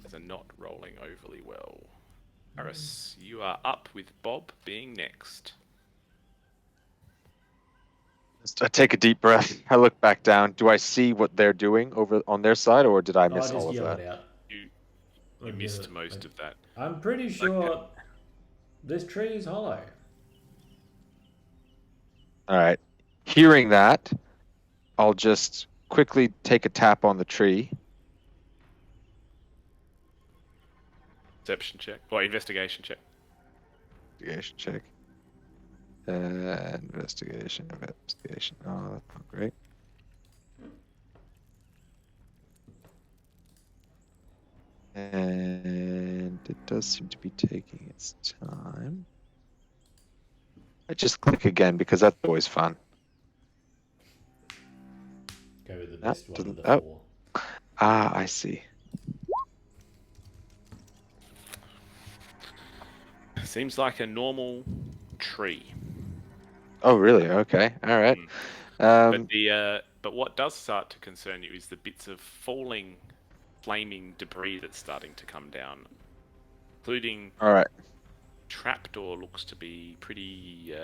As are not rolling overly well. Harris, you are up with Bob being next. I take a deep breath. I look back down. Do I see what they're doing over on their side, or did I I miss just all of yell that? it out. You Like, missed most of that. I'm pretty sure this tree is hollow. All right. Hearing that, I'll just quickly take a tap on the tree. Perception check or investigation check. Investigation check. Investigation. Oh, that's not great. And it does seem to be taking its time. I just click again because that's always fun. Go with the Ah, best one of doesn't- the oh. 4. Ah, I see. Seems like a normal tree. Oh, really? Okay. All right. But what does start to concern you is the bits of falling, flaming debris that's starting to come down, including All right. trapdoor looks to be pretty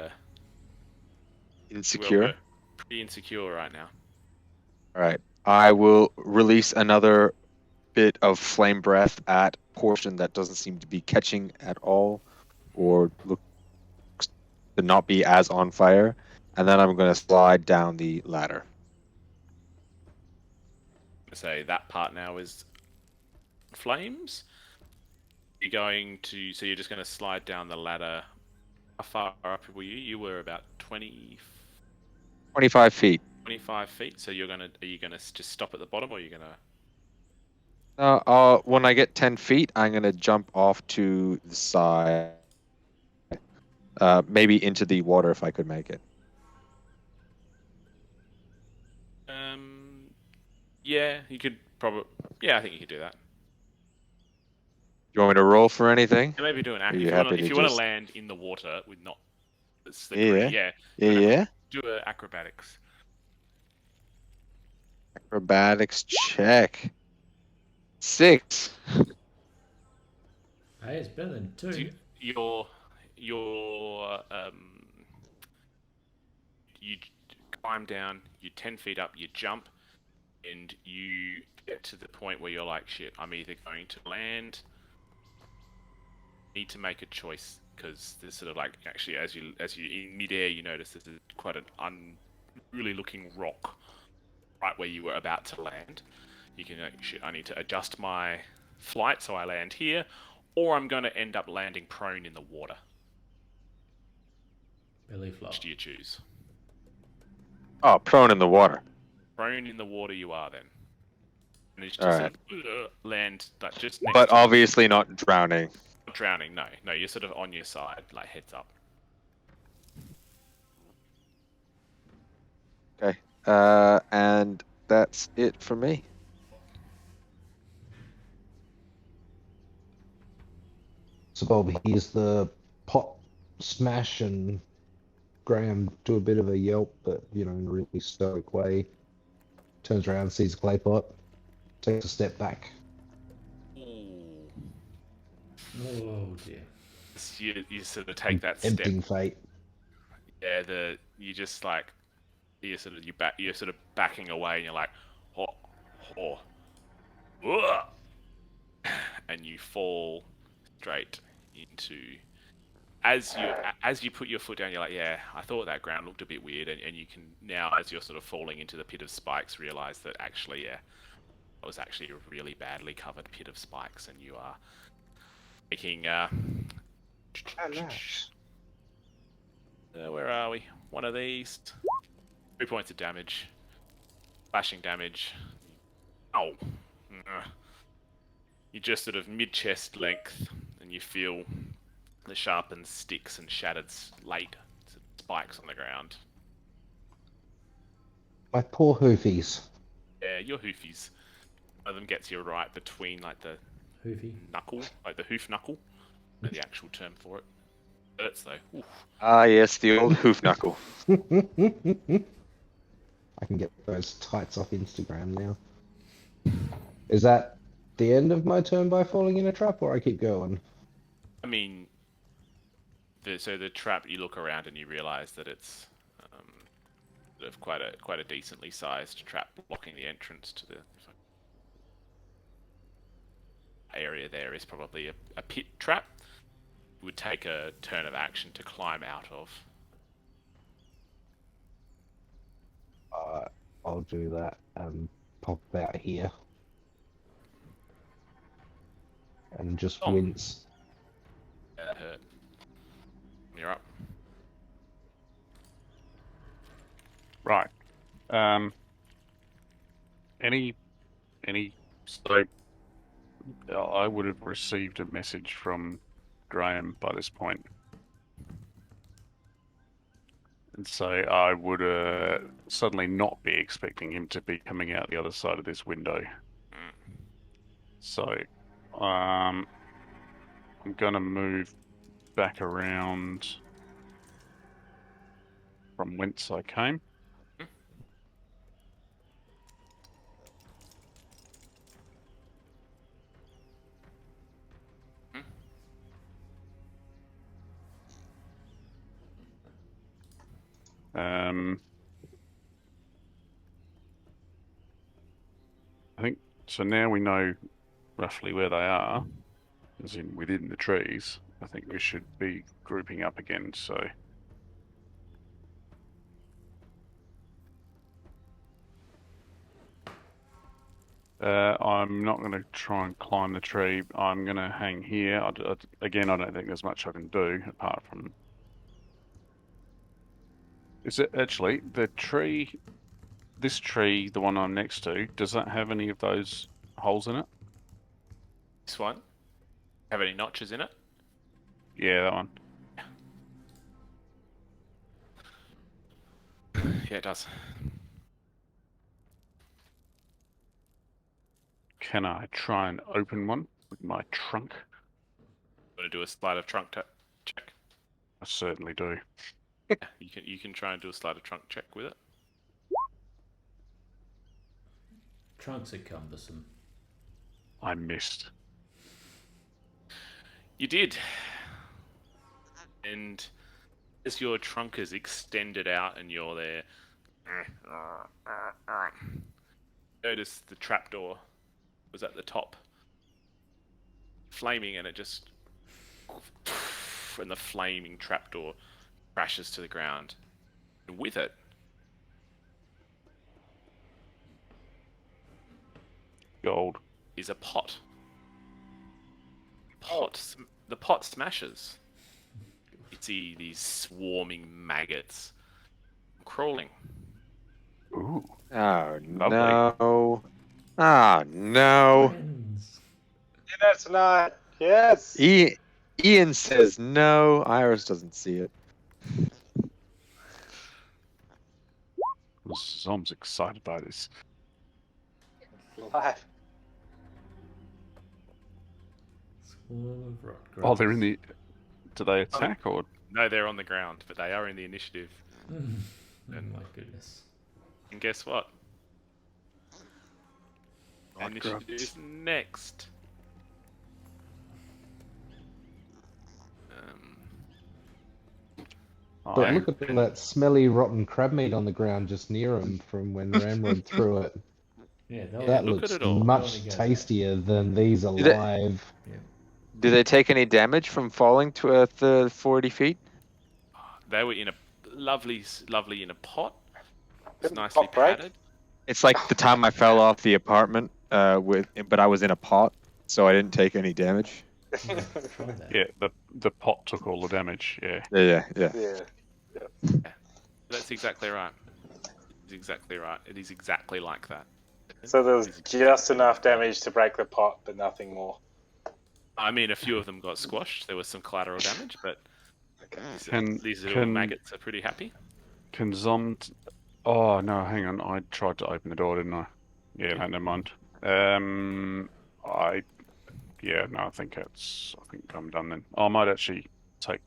Insecure. pretty insecure right now. All right. I will release another bit of flame breath at portion that doesn't seem to be catching at all, or looks to not be as on fire, and then I'm going to slide down the ladder. Say that part now is flames. You're going to, so you're just going to slide down the ladder. How far up were you? You were about 25 feet. 25 feet. So are you gonna just stop at the bottom, or are you gonna? When I get 10 feet, I'm going to jump off to the side. Maybe into the water if I could make it. Yeah, you could probably. Yeah, I think you could do that. You want me to roll for anything? Yeah, maybe do an act. you If happy to you want to just- land in the water with not slippery, Yeah. yeah, Yeah. do a acrobatics. Acrobatics check. 6. Hey, it's better than 2. So you climb down, you're 10 feet up, you jump, and you get to the point where you're like, shit, I'm either going to land, need to make a choice, because there's sort of like, actually, as you in midair, you notice there's quite an unruly looking rock right where you were about to land. You can, shit, I need to adjust my flight so I land here, or I'm going to end up landing prone in the water. Belly flop. Which do you choose? Oh, prone in the water. Prone in the water you are then. And it's just Alright. sort of, land like just next But to obviously not drowning. not drowning. No, you're sort of on your side, like heads up. Okay. And that's it for me. So Bob hears the pot smash and Graham do a bit of a yelp, but in a really stoic way. Turns around, sees a clay pot, takes a step back. Ooh. Oh dear. You sort of take that step. Empting fate. Yeah, you just like you're sort of backing away, and you're like, oh, ugh, and you fall straight into. As you put your foot down, you're like, yeah, I thought that ground looked a bit weird, and you can now, as you're sort of falling into the pit of spikes, realize that actually, yeah, it was actually a really badly covered pit of spikes, and you are making where are we? One of these. 3 points of damage. Slashing damage. Oh. You just sort of mid-chest length, and you feel the sharpened sticks and shattered late spikes on the ground. My poor hoofies. Yeah, your hoofies. One of them gets you right between like the Hoofy. knuckle, like the hoof knuckle. The actual term for it. Hurts though. Oof. Ah, yes, the old hoof knuckle. I can get those tights off Instagram now. Is that the end of my turn by falling in a trap, or I keep going? I mean, so the trap, you look around and you realize that it's of quite a decently sized trap blocking the entrance to the area. There is probably a pit trap. It would take a turn of action to climb out of. I'll do that and pop out here. And just Oh. wince. That hurt. You're up. Right. So I would have received a message from Graham by this point. And so I would suddenly not be expecting him to be coming out the other side of this window. So I'm going to move back around from whence I came. I think so. Now we know roughly where they are, as in within the trees. I think we should be grouping up again. So I'm not going to try and climb the tree. I'm going to hang here. Again, I don't think there's much I can do apart from. Is it actually the tree? This tree, the one I'm next to, does that have any of those holes in it? This one? Have any notches in it? Yeah, that one. Yeah, it does. Can I try and open one with my trunk? Want to do a sleight of trunk check? I certainly do. Yeah, you can try and do a sleight of trunk check with it. Trunks are cumbersome. I missed. You did. And as your trunk is extended out and you're there, notice the trapdoor was at the top, flaming, and it just, and the flaming trapdoor crashes to the ground. And with it, Gold. is a pot. The pot smashes. You see these swarming maggots crawling. Ooh. Oh Lovely. no! Oh no! Friends. That's not. Yes. Ian says no. Iris doesn't see it. Zom's excited by this. Live. Swarm of rot Oh, they're in grubs. the. Do they attack or? No, they're on the ground, but they are in the initiative. Oh my goodness. And guess what? Rot Initiative grubs. is next. But I- look at all that smelly, rotten crab meat on the ground just near him from when Ramrod threw it. Yeah, That look at looks it all. much Only go tastier than these Did it- alive. Do they take any damage from falling to the 40 feet? They were in a lovely in a pot. It's Didn't the nicely pot break? padded. It's like the time I fell off the apartment but I was in a pot, so I didn't take any damage. Try that. Yeah, the pot took all the damage. Yeah. Yeah. Yeah. That's exactly right. It's exactly right. It is exactly like that. So there was just enough damage to break the pot, but nothing more. I mean, a few of them got squashed. There was some collateral damage, but Can- these little can- maggots are pretty happy. Can Zom? Oh no, hang on. I tried to open the door, didn't I? Yeah, no, never mind. I think I'm done then. I might actually take.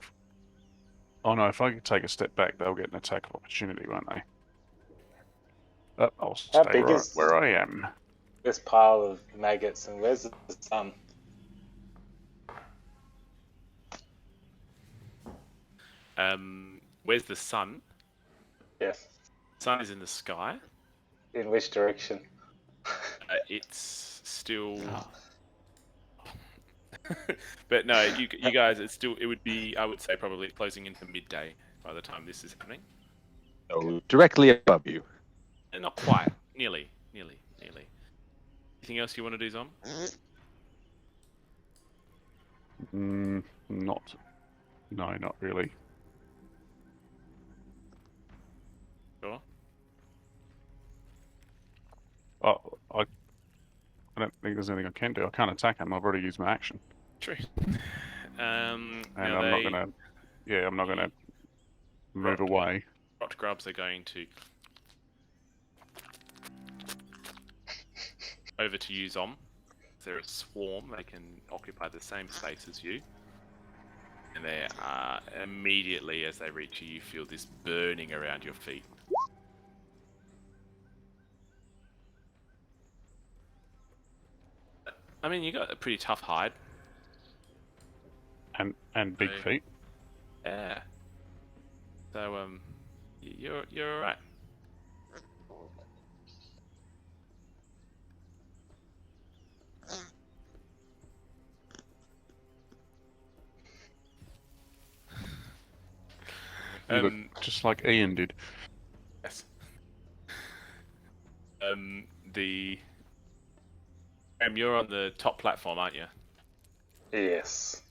Oh no, if I could take a step back, they'll get an attack of opportunity, won't they? I'll How stay big right is- where I am. This pile of maggots, and where's the sun? Where's the sun? Yes. sun is in the sky. In which direction? It's still. Ah. But no, you guys, it would be, I would say, probably closing into midday by the time this is happening. So directly above you. Not quite, nearly. Anything else you want to do, Zom? No, not really. Sure. Oh, I don't think there's anything I can do. I can't attack him. I've already used my action, True. and Now I'm not gonna. Yeah, I'm not gonna move away. Rot grubs are going to over to you, Zom. They're a swarm. They can occupy the same space as you. And they are immediately, as they reach you, you feel this burning around your feet. I mean, you got a pretty tough hide. And big Okay. feet. Yeah. So you're all right. You look just like Ian did. Yes. You're on the top platform, aren't you? Yes.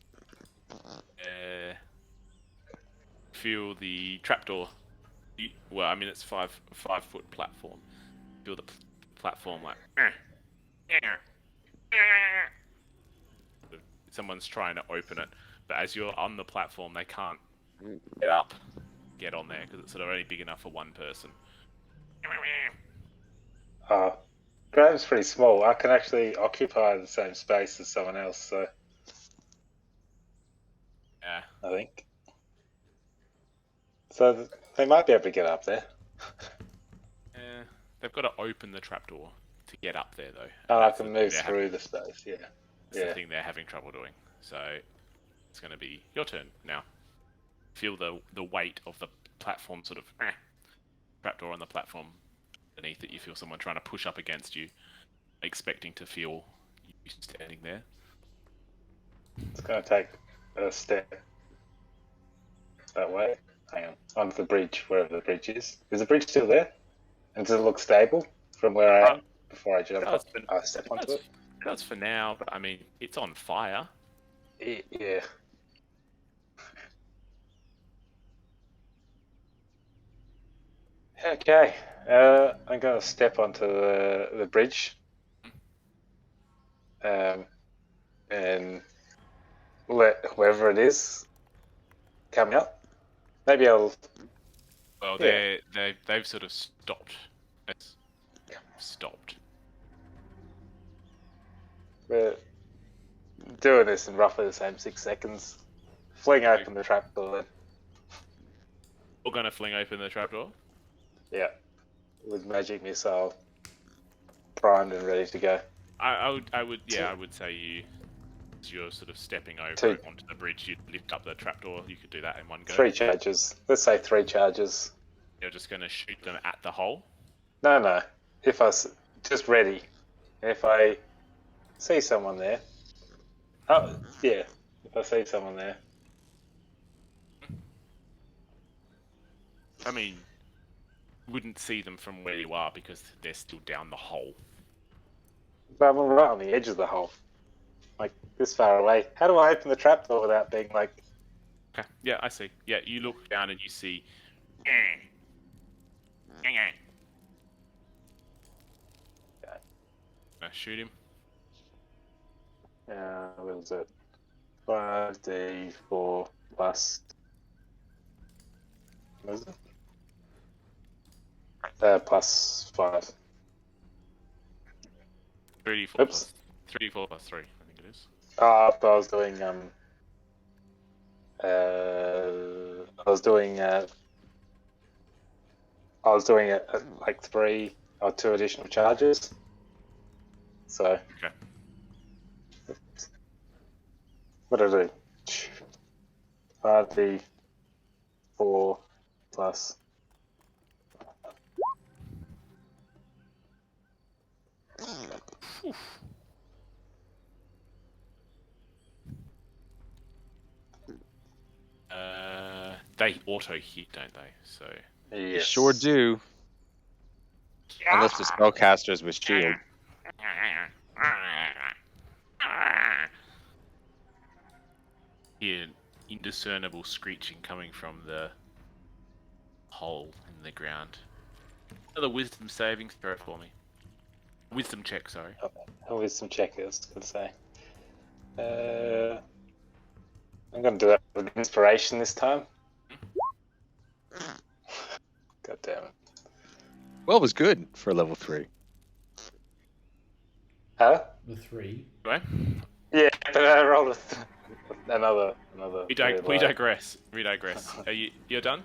Feel the trapdoor. Well, I mean it's 5 foot platform. Feel the platform like. Someone's trying to open it, but as you're on the platform, they can't get on there because it's sort of only big enough for one person. Graham's pretty small. I can actually occupy the same space as someone else, so Yeah. I think. So they might be able to get up there. They've got to open the trapdoor to get up there, though. Oh, I That's can the thing move they're through the space, yeah. That's the thing they're having trouble doing. So it's going to be your turn now. Feel the weight of the platform, sort of trapdoor on the platform beneath it. You feel someone trying to push up against you, expecting to feel you standing there. It's going to take a step that way. Hang on. Onto the bridge, wherever the bridge is. Is the bridge still there? And does it look stable from where I am before I jump up? I step onto it. That's for now, but I mean, it's on fire. Yeah. Okay. I'm going to step onto the bridge. And let whoever it is come up. Maybe I'll. Well, Yeah. they've sort of stopped. It's stopped. We're doing this in roughly the same 6 seconds. Fling open the trapdoor then. We're gonna fling open the trapdoor. Yeah. With magic missile primed and ready to go. I would say you're sort of stepping over Two. it onto the bridge. You'd lift up the trapdoor. You could do that in one go. 3 charges. Let's say 3 charges. You're just gonna shoot them at the hole. No. If I just ready. If I see someone there. Oh, yeah. If I see someone there. I mean, wouldn't see them from where you are because they're still down the hole. But I'm right on the edge of the hole. Like, this far away. How do I open the trapdoor without being like... Okay. Yeah, I see. Yeah, you look down and you see. Shoot him. what is it? 5d4 plus... What is it? Plus 5. 3d4 Oops. plus 3d4 plus 3, I think it is. But I was doing like 3 or 2 additional charges. So Okay. what did I do? 5d4 plus Oof. They auto hit, don't they? So You Yes. sure do. Unless the spellcaster's with shield. Hear indiscernible screeching coming from the hole in the ground. Another wisdom saving throw for me. Wisdom check, sorry. Oh, with some checkers, I was gonna say. I'm gonna do that with inspiration this time. God damn it. 12 was good for level 3. Huh? The 3. Right? Yeah, but I rolled another. We weird low. digress. We digress. You're done?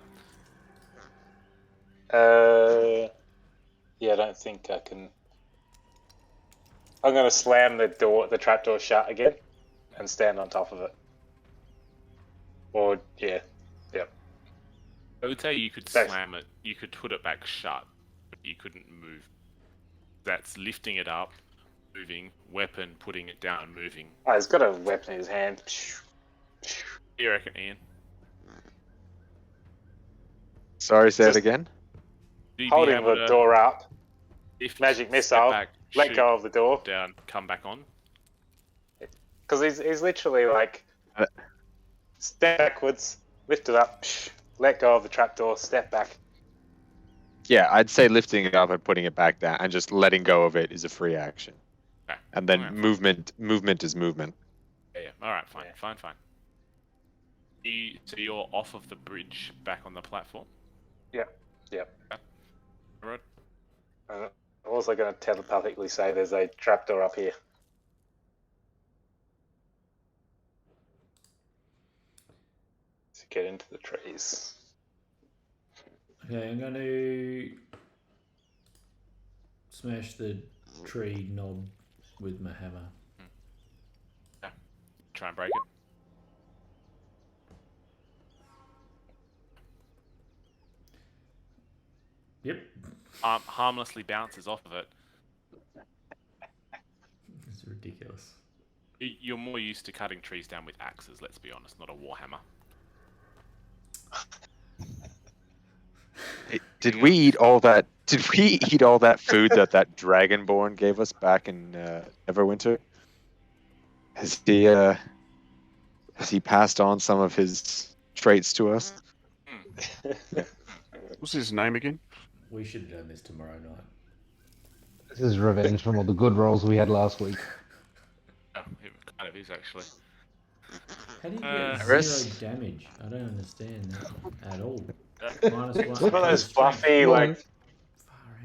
Yeah, I don't think I can. I'm gonna slam the trapdoor shut again, and stand on top of it. Or yeah, I would say you could Thanks. slam it. You could put it back shut, but you couldn't move. That's lifting it up, moving, weapon, putting it down, moving. oh, he's got a weapon in his hand. What do you reckon, Ian? Sorry, say Just- it again? Do you be Holding able the to door up, lift, magic step missile, back, let shoot, go of the door, down, come back on? because he's literally like Uh, step backwards, lift it up, let go of the trapdoor, step back. Yeah, I'd say lifting it up and putting it back down and just letting go of it is a free action. Okay. And then Alright. movement is movement. Yeah. All right. Fine. Yeah. Fine. So you're off of the bridge, back on the platform. Yep. Right. I'm also going to telepathically say there's a trapdoor up here. To get into the trees. Okay, I'm going to smash the tree knob with my hammer. Try and break it. Yep. Harmlessly bounces off of it. It's ridiculous. You're more used to cutting trees down with axes. Let's be honest, not a warhammer. Hey, did we eat all that? Did we eat all that food that Dragonborn gave us back in Everwinter? Has he passed on some of his traits to us? What's his name again? We should have done this tomorrow night. This is revenge from all the good rolls we had last week. Oh, it kind of is actually. How do you get Iris? 0 damage? I don't understand that at all. Uh, It's one of those fluffy, like,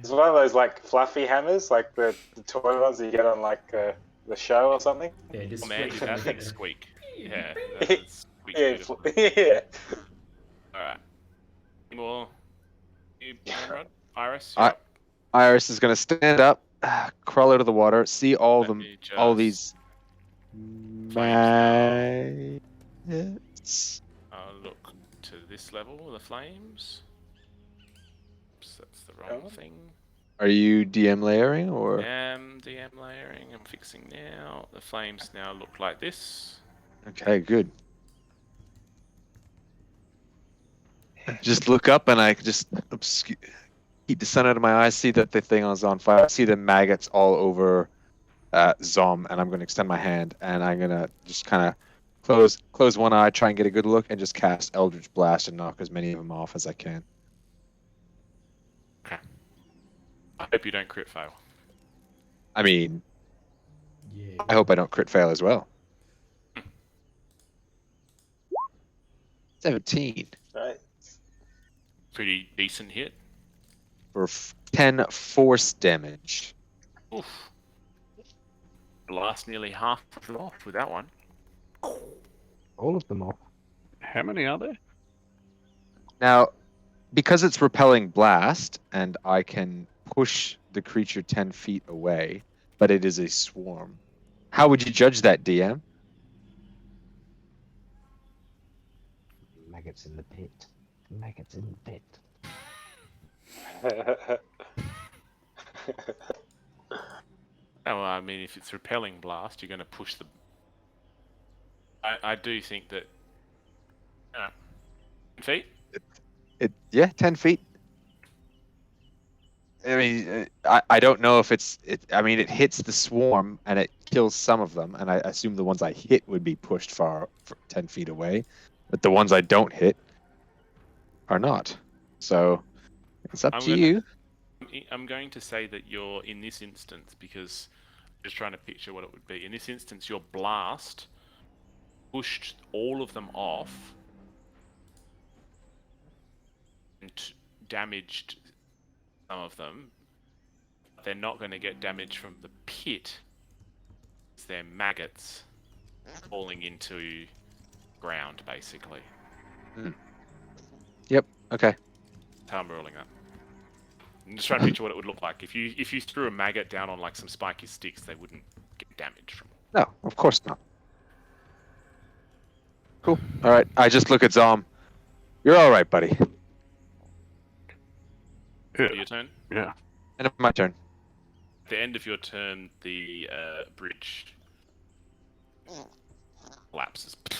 it's one of those like fluffy hammers, like the toy ones that you get on like the show or something. Yeah, just Oh man, squeak did that thing something. squeak? Yeah, that squeak Yeah, beautiful. yeah. All right. Any more? You, Rod? Iris? I- you're up. Iris is gonna stand up, crawl out of the water, see all Let me all just, these Flames maggots. look to this level, the flames. Oops, that's the wrong Oh. thing. Are you DM layering or? DM layering. I'm fixing now. The flames now look like this. Okay, good. Just look up and I just keep the sun out of my eyes, see that the thing is on fire, see the maggots all over Zom, and I'm going to extend my hand and I'm going to just kind of close one eye, try and get a good look, and just cast Eldritch Blast and knock as many of them off as I can. I hope you don't crit fail. I mean, Yeah. I hope I don't crit fail as well. 17 Right. Pretty decent hit. for 10 force damage. Oof. Blast nearly half of it off with that one. All of them off. How many are there? Now, because it's repelling blast, and I can push the creature 10 feet away, but it is a swarm. How would you judge that, DM? Maggots in the pit. Maggots in the pit. Oh, well, I mean, if it's repelling blast, you're going to push the. I do think that. 10 feet. Yeah, 10 feet. I mean, I don't know if I mean, it hits the swarm and it kills some of them, and I assume the ones I hit would be pushed far 10 feet away, but the ones I don't hit are not. So it's up to you. I'm going to say that you're in this instance because I'm just trying to picture what it would be. In this instance, your blast pushed all of them off and damaged some of them. They're not going to get damage from the pit. They're maggots falling into ground, basically. Yep. Okay. That's how I'm ruling that. I'm just trying to picture what it would look like. If you threw a maggot down on like some spiky sticks, they wouldn't get damaged from it. No, of course not. Cool. All right. I just look at Zom. You're all right, buddy. Yeah. Your turn. Yeah. And it's my turn. At the end of your turn, the bridge collapses. I'm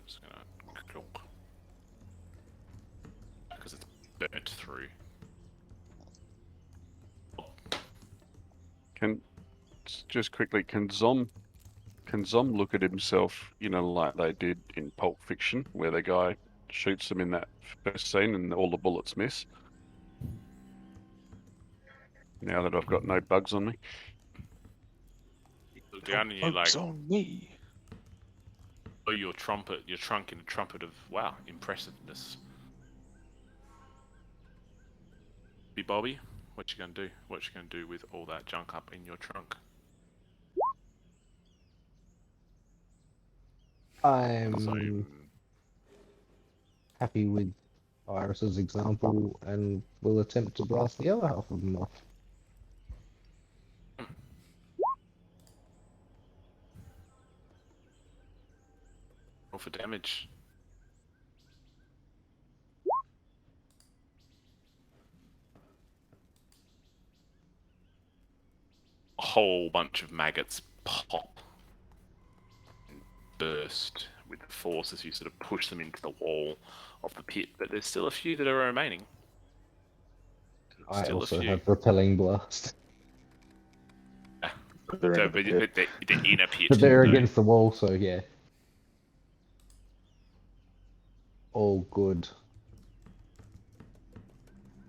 just gonna clunk. Because it's burnt through. Just quickly, can Zom look at himself, like they did in Pulp Fiction, where the guy shoots him in that first scene and all the bullets miss? Now that I've got no bugs on me. Look down and you like on me. blow your trunk in a trumpet of wow, impressiveness. Bobby, what you gonna do? What you gonna do with all that junk up in your trunk? I'm happy with Iris's example and will attempt to blast the other half of them off. Roll for damage. A whole bunch of maggots pop and burst with the force as you sort of push them into the wall of the pit, but there's still a few that are remaining. I Still a also few. have repelling blast. They're So, in the but the inner pit. But they're though. against the wall, so yeah. All good.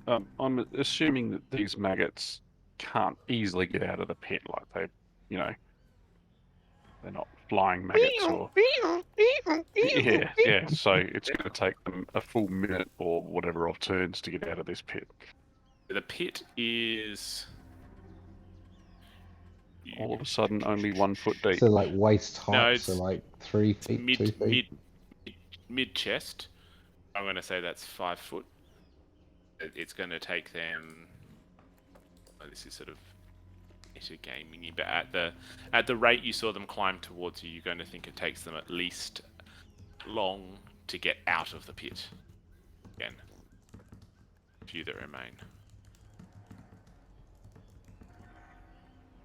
I'm assuming that these maggots can't easily get out of the pit, like they're not flying maggots or. Yeah. So it's going to take them a full minute or whatever of turns to get out of this pit. The pit is All of a sudden, only 1 foot deep. So like waist height, No, so it's like 3 feet, 2 feet. mid chest. I'm going to say that's 5 foot. It's going to take them. Oh, this is sort of gaming, but at the rate you saw them climb towards you, you're going to think it takes them at least long to get out of the pit. Again, few that remain.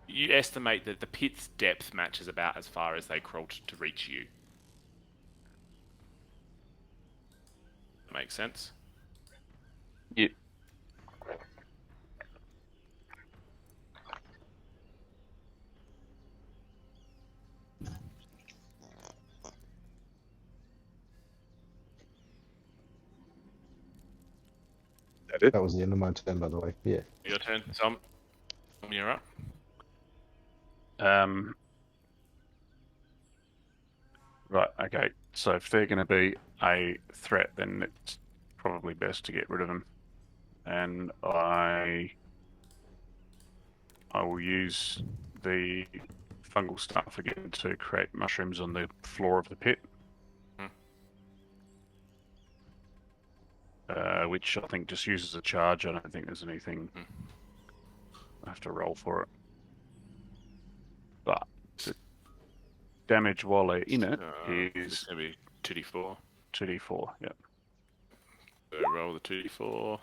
You estimate that the pit's depth matches about as far as they crawled to reach you. Makes sense? Yeah. That it? That was the end of my turn, by the way. Yeah. Your turn, Tom. You're up. Right, okay. So if they're going to be a threat, then it's probably best to get rid of them. And I will use the fungal stuff again to create mushrooms on the floor of the pit. Which I think just uses a charge. I don't think there's anything I have to roll for it. But the damage while they're in it It's is going to be 2d4. 2d4. Yep. So roll the 2d4. Oh,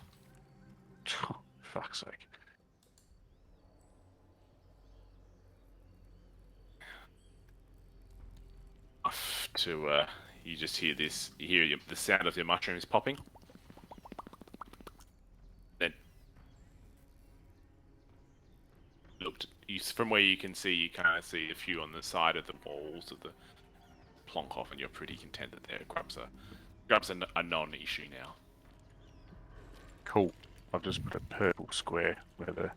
fuck's sake. to you just hear this. You hear the sound of your mushrooms popping. Then looked from where you can see, you kind of see a few on the side of the walls of the plonk off, and you're pretty content that their grubs are a non-issue now. Cool. I've just put a purple square where the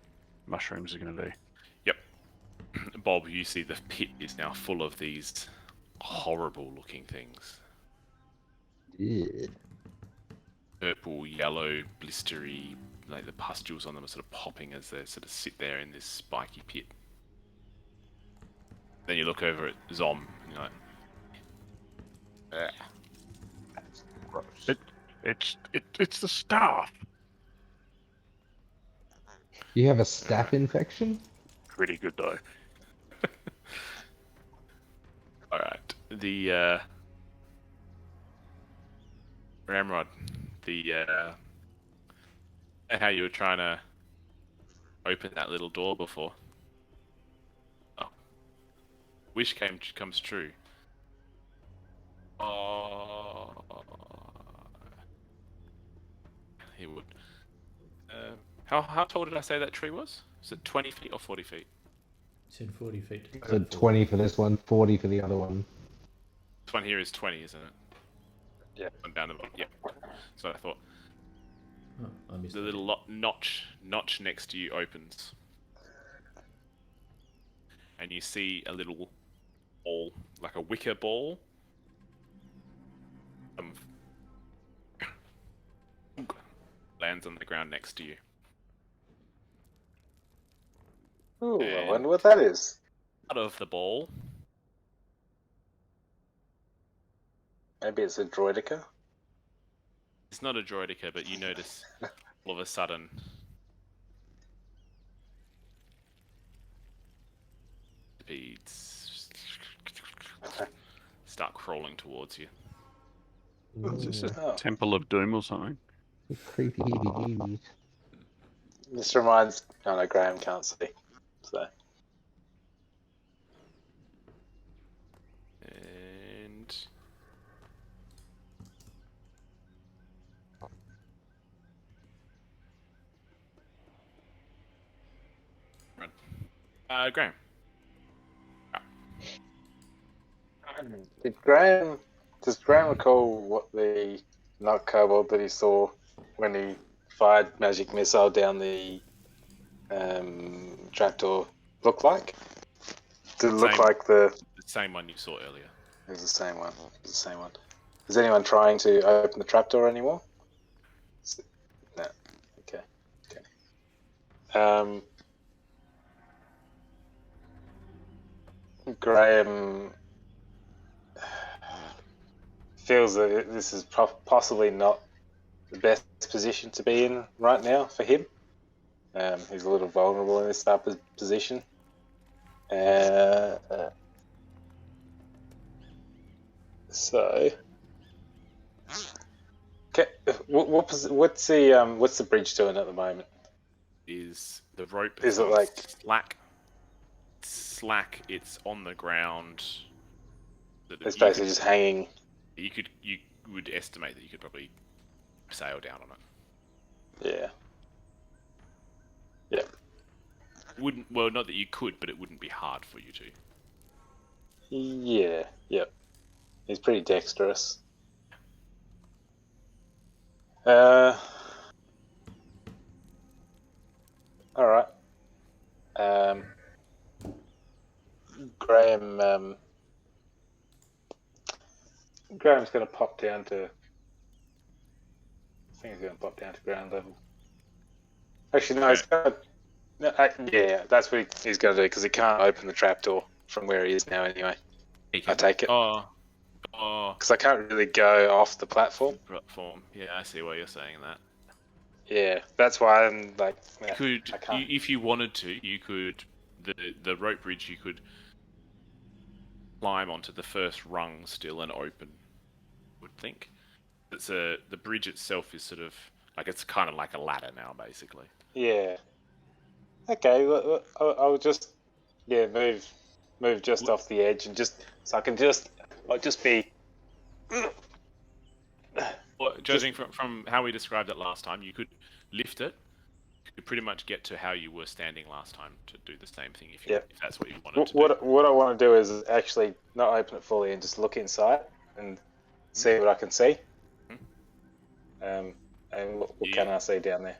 mushrooms are going to be. Yep. Bob, you see the pit is now full of these horrible-looking things. Yeah. Purple, yellow, blistery, like the pustules on them are sort of popping as they sort of sit there in this spiky pit. Then you look over at Zom, and you're like, Gross. It's the staff. You have a staph infection? Pretty good though. alright. The, Ramrod, how you were trying to open that little door before. Oh. Wish comes true. Oh. He would. How tall did I say that tree was? Was it 20 feet or 40 feet? It's in 40 feet. So 20 for this one, 40 for the other one. This one here is 20, isn't it? Yeah. One down the bottom. Yeah. So I thought Oh, I missed the it. little notch next to you opens, and you see a little ball, like a wicker ball. Lands on the ground next to you. Ooh, I wonder what that is. Out of the ball, Maybe it's a droidica. it's not a droidica, but you notice all of a sudden the beads start crawling towards you. Is this a Oh. Temple of Doom or something? Creepy heebie-jeebies. This reminds. Oh no, Graham can't see. So And run. Graham. Does Graham recall what the not kobold that he saw when he fired magic missile down the trapdoor looked like? Did it look Same. like the? The same one you saw earlier. It was the same one. It was the same one. Is anyone trying to open the trapdoor anymore? No. Okay. Okay. Graham feels that this is possibly not the best position to be in right now for him. He's a little vulnerable in this type of position. So, okay, what's the bridge doing at the moment? Is the rope Is it like slack? It's on the ground. it's basically just hanging? You would estimate that you could probably sail down on it. Yeah. Yeah. Wouldn't not that you could, but it wouldn't be hard for you to. Yeah. Yep. He's pretty dexterous. All right. Graham's going to pop down to. I think he's going to pop down to ground level. Actually, no, he's going to. No, yeah, that's what he's going to do because he can't open the trapdoor from where he is now. Anyway, I take it Oh, because I can't really go off the platform. platform. Yeah, I see why you're saying that. Yeah, that's why I'm like. Yeah, Could I can't. if you wanted to, you could the rope bridge. You could climb onto the first rung still and open. I would think. The bridge itself is sort of like it's kind of like a ladder now, basically. Yeah. Okay, I'll just move just off the edge and just so I can just I'll just be. Well, judging from how we described it last time, you could lift it. You could pretty much get to how you were standing last time to do the same thing if Yep. if that's what you wanted to do. What I want to do is actually not open it fully and just look inside and see what I can see. And what can I see down there?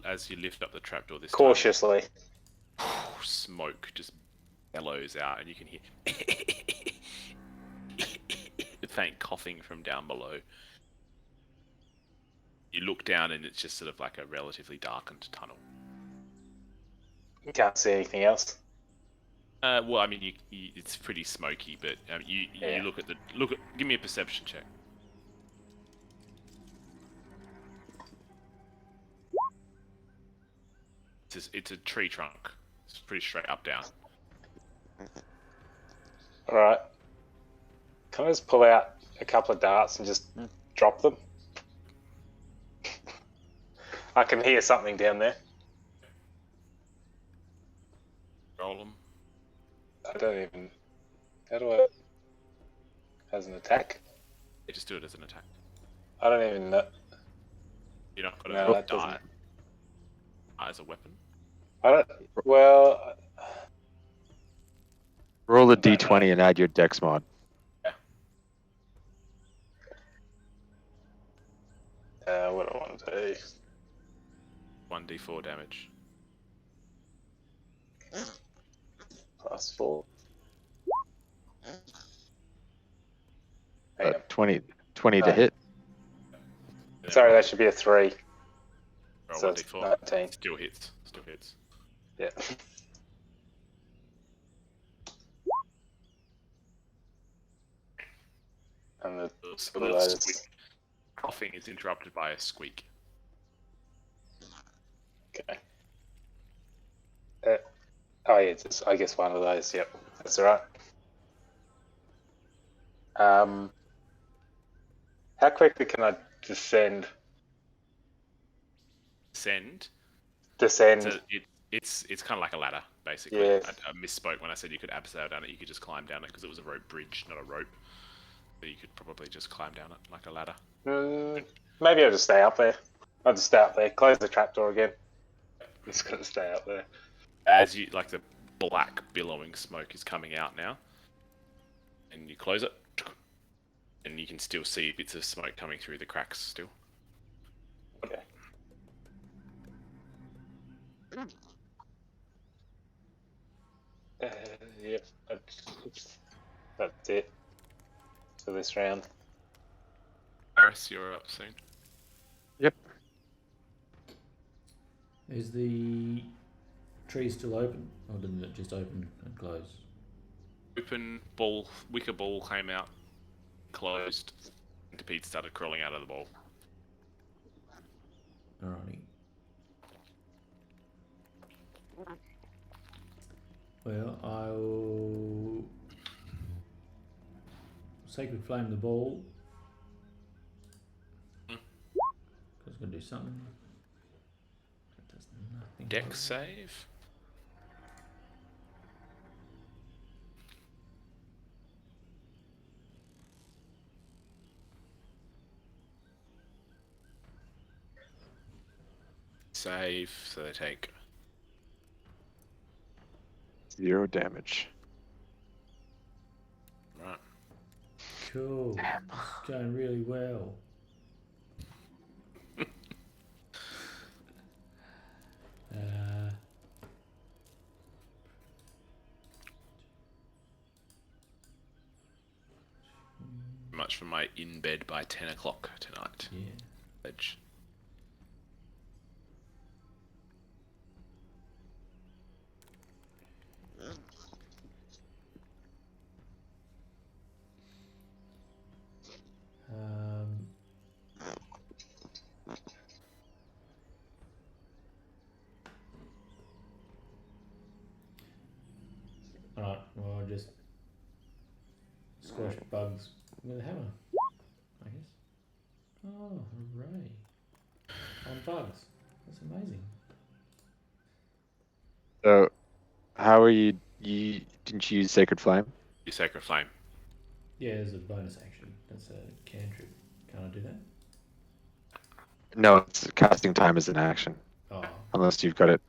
As you lift up the trapdoor this Cautiously. time, smoke just bellows out, and you can hear faint coughing from down below. You look down, and it's just sort of like a relatively darkened tunnel. You can't see anything else. Well, I mean, it's pretty smoky, but you look at give me a perception check. It's a tree trunk. It's pretty straight up down. All right. Can I just pull out a couple of darts and just drop them? I can hear something down there. Roll them. I don't even. How do I? As an attack? Yeah, just do it as an attack. I don't even know. You're not going No, to that die doesn't. as a weapon. I don't. Well. Roll a d20 and add your dex mod. What do I want to do? 1d4 damage. +4. Hang on. 20 to Oh. hit. Sorry, that should be a 3. Roll So it's 1d4. 19. Still hits. Still hits. Yeah. And the A little squeak. Coughing is interrupted by a squeak. okay. Oh yeah, it's I guess one of those. Yep, that's all right. How quickly can I descend? Descend. Descend. So it's kind of like a ladder, basically. Yeah. I misspoke when I said you could abseil down it. You could just climb down it because it was a rope bridge, not a rope. So you could probably just climb down it like a ladder. Maybe I'll just stay up there. I'll just stay up there. Close the trapdoor again. I'm just gonna stay up there. As you like, the black billowing smoke is coming out now, and you close it, and you can still see bits of smoke coming through the cracks still. Okay. Yep. That's it for this round. Aris, you're up soon. Is the tree still open, or didn't it just open and close? Open ball, wicker ball came out, closed. Centipede started crawling out of the ball. Alrighty. Well, I'll sacred flame the ball. Because it's gonna do something. It does nothing. Dex save. Save, so they take 0 damage. right. Cool. It's going really well. Much for my in bed by 10 o'clock tonight. Yeah. Pledge. Alright, well, I'll just squash bugs with a hammer, I guess. Oh, hooray. On bugs. That's amazing. So, how are you? You didn't you use Sacred Flame? Your Sacred Flame. Yeah, there's a bonus action. That's a cantrip. Can't I do that? No, it's, casting time is an action Oh, unless you've got it.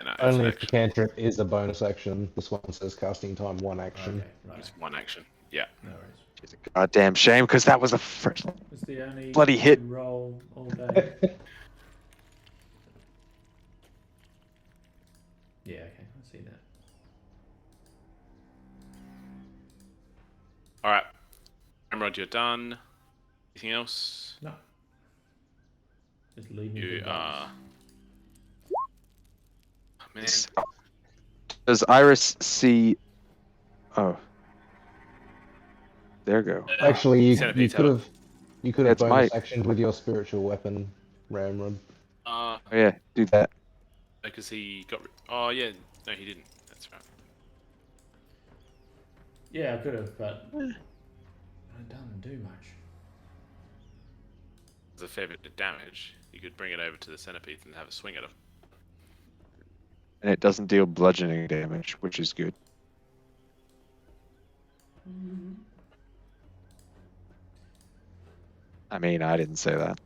No, it's Only an if the action. cantrip is a bonus action. This one says casting time 1 action. okay, right. It's one action. Yeah. No worries. It's a goddamn shame because that was the first. It's the only Bloody hit. roll all day. Yeah, okay, I see that. All right. Ramrod, you're done. Anything else? No. Just leave me You for are. Oh, man. Does Iris see? Oh, there you go. Actually, you Centipedes could have have It's bonus my- actioned with your spiritual weapon, Ramrod. Oh yeah, do that. Because he got. Oh yeah, no, he didn't. That's right. Yeah, I could have, but I don't do much. There's a fair bit of damage. You could bring it over to the centipede and have a swing at him. And it doesn't deal bludgeoning damage, which is good. I mean, I didn't say that.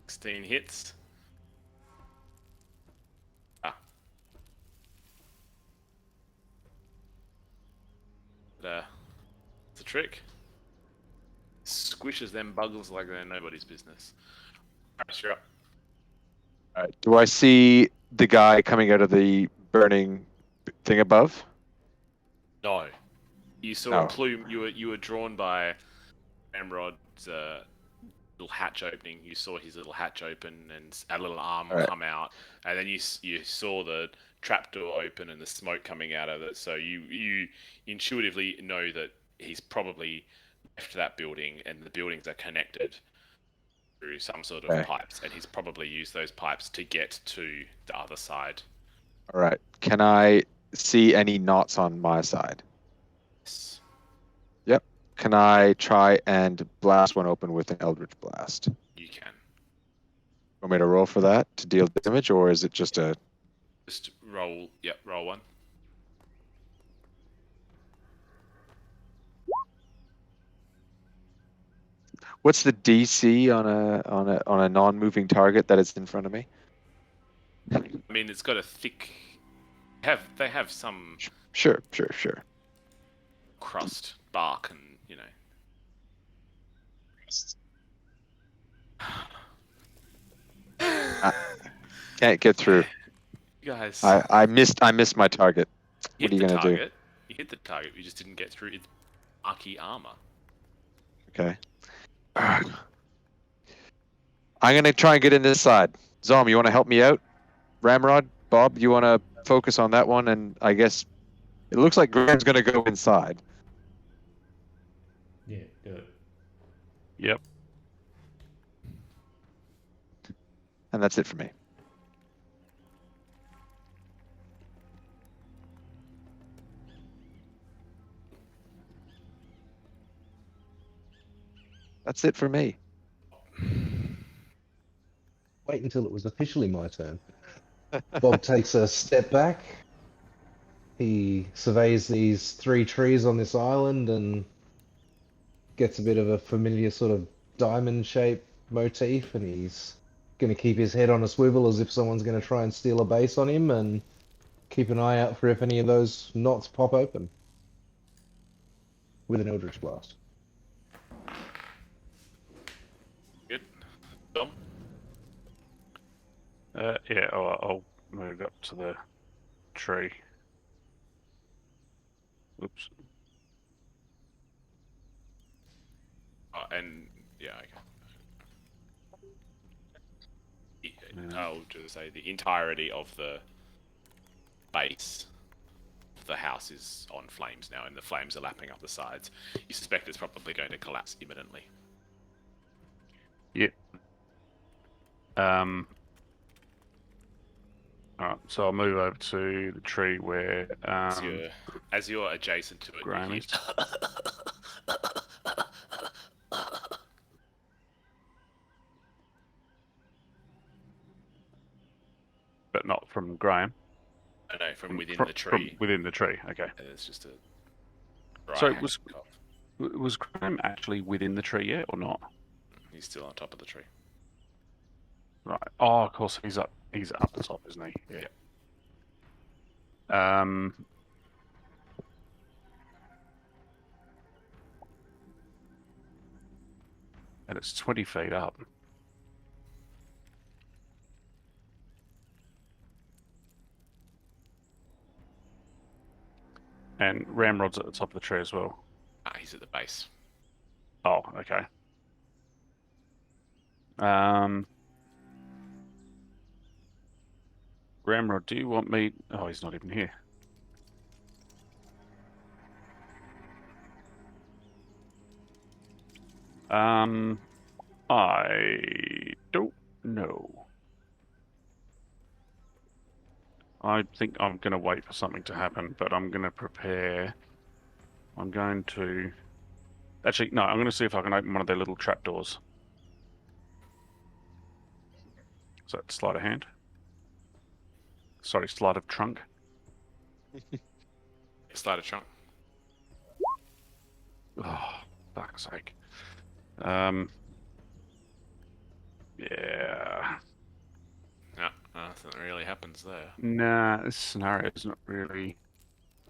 16 hits. Ah. But, it's a trick. Squishes them buggles like they're nobody's business. Alright, you're up. All right. Do I see the guy coming out of the burning thing above? No. You saw No. a plume. You were drawn by Ramrod's little hatch opening. You saw his little hatch open and a little arm Alright. come out, and then you saw the trapdoor open and the smoke coming out of it. So you intuitively know that he's probably left that building, and the buildings are connected through some sort of Okay. pipes, and he's probably used those pipes to get to the other side. All right. Can I see any knots on my side? Yes. Can I try and blast one open with an Eldritch Blast? You can Want me to roll for that to deal damage, or is it just a? just roll. Yep, roll one. What's the DC on a non-moving target that is in front of me? I mean, it's got a thick. They have some Sure. crust, bark, and Can't get through. You guys. I missed my target. hit What are you the gonna do? target. You hit the target. You just didn't get through its arky armor. Okay. I'm gonna try and get in this side. Zom, you want to help me out? Ramrod, Bob, you want to focus on that one? And I guess it looks like Graham's gonna go inside. Yeah, do it. Yep. And that's it for me. That's it for me. Wait until it was officially my turn. Bob takes a step back. He surveys these 3 trees on this island and gets a bit of a familiar sort of diamond-shaped motif, and he's going to keep his head on a swivel as if someone's going to try and steal a base on him, and keep an eye out for if any of those knots pop open with an Eldritch Blast. Good. Dom. Yeah, I'll move up to the tree. Oops. Oh, and yeah, okay. Yeah. I'll just say the entirety of the base of the house is on flames now, and the flames are lapping up the sides. You suspect it's probably going to collapse imminently. Yep. Alright, so I'll move over to the tree where As you're adjacent to it, you Graham hear- is. But not from Graham. I know, from within From the tree. within the tree. Okay. And it's just a dry So hacking cough. was Graham actually within the tree yet, or not? He's still on top of the tree. Right. Oh, of course he's up. He's up the top, isn't he? Yeah. And it's 20 feet up. And Ramrod's at the top of the tree as well. He's at the base. Oh, okay. Ramrod, do you want me? Oh, he's not even here. I don't know. I think I'm going to wait for something to happen, but I'm going to prepare. I'm going to... Actually, no, I'm going to see if I can open one of their little trapdoors. So that's sleight of hand. Sorry, sleight of trunk. Slide a trunk. Oh, fuck's sake. Yeah. No, nothing really happens there. Nah, this scenario is not really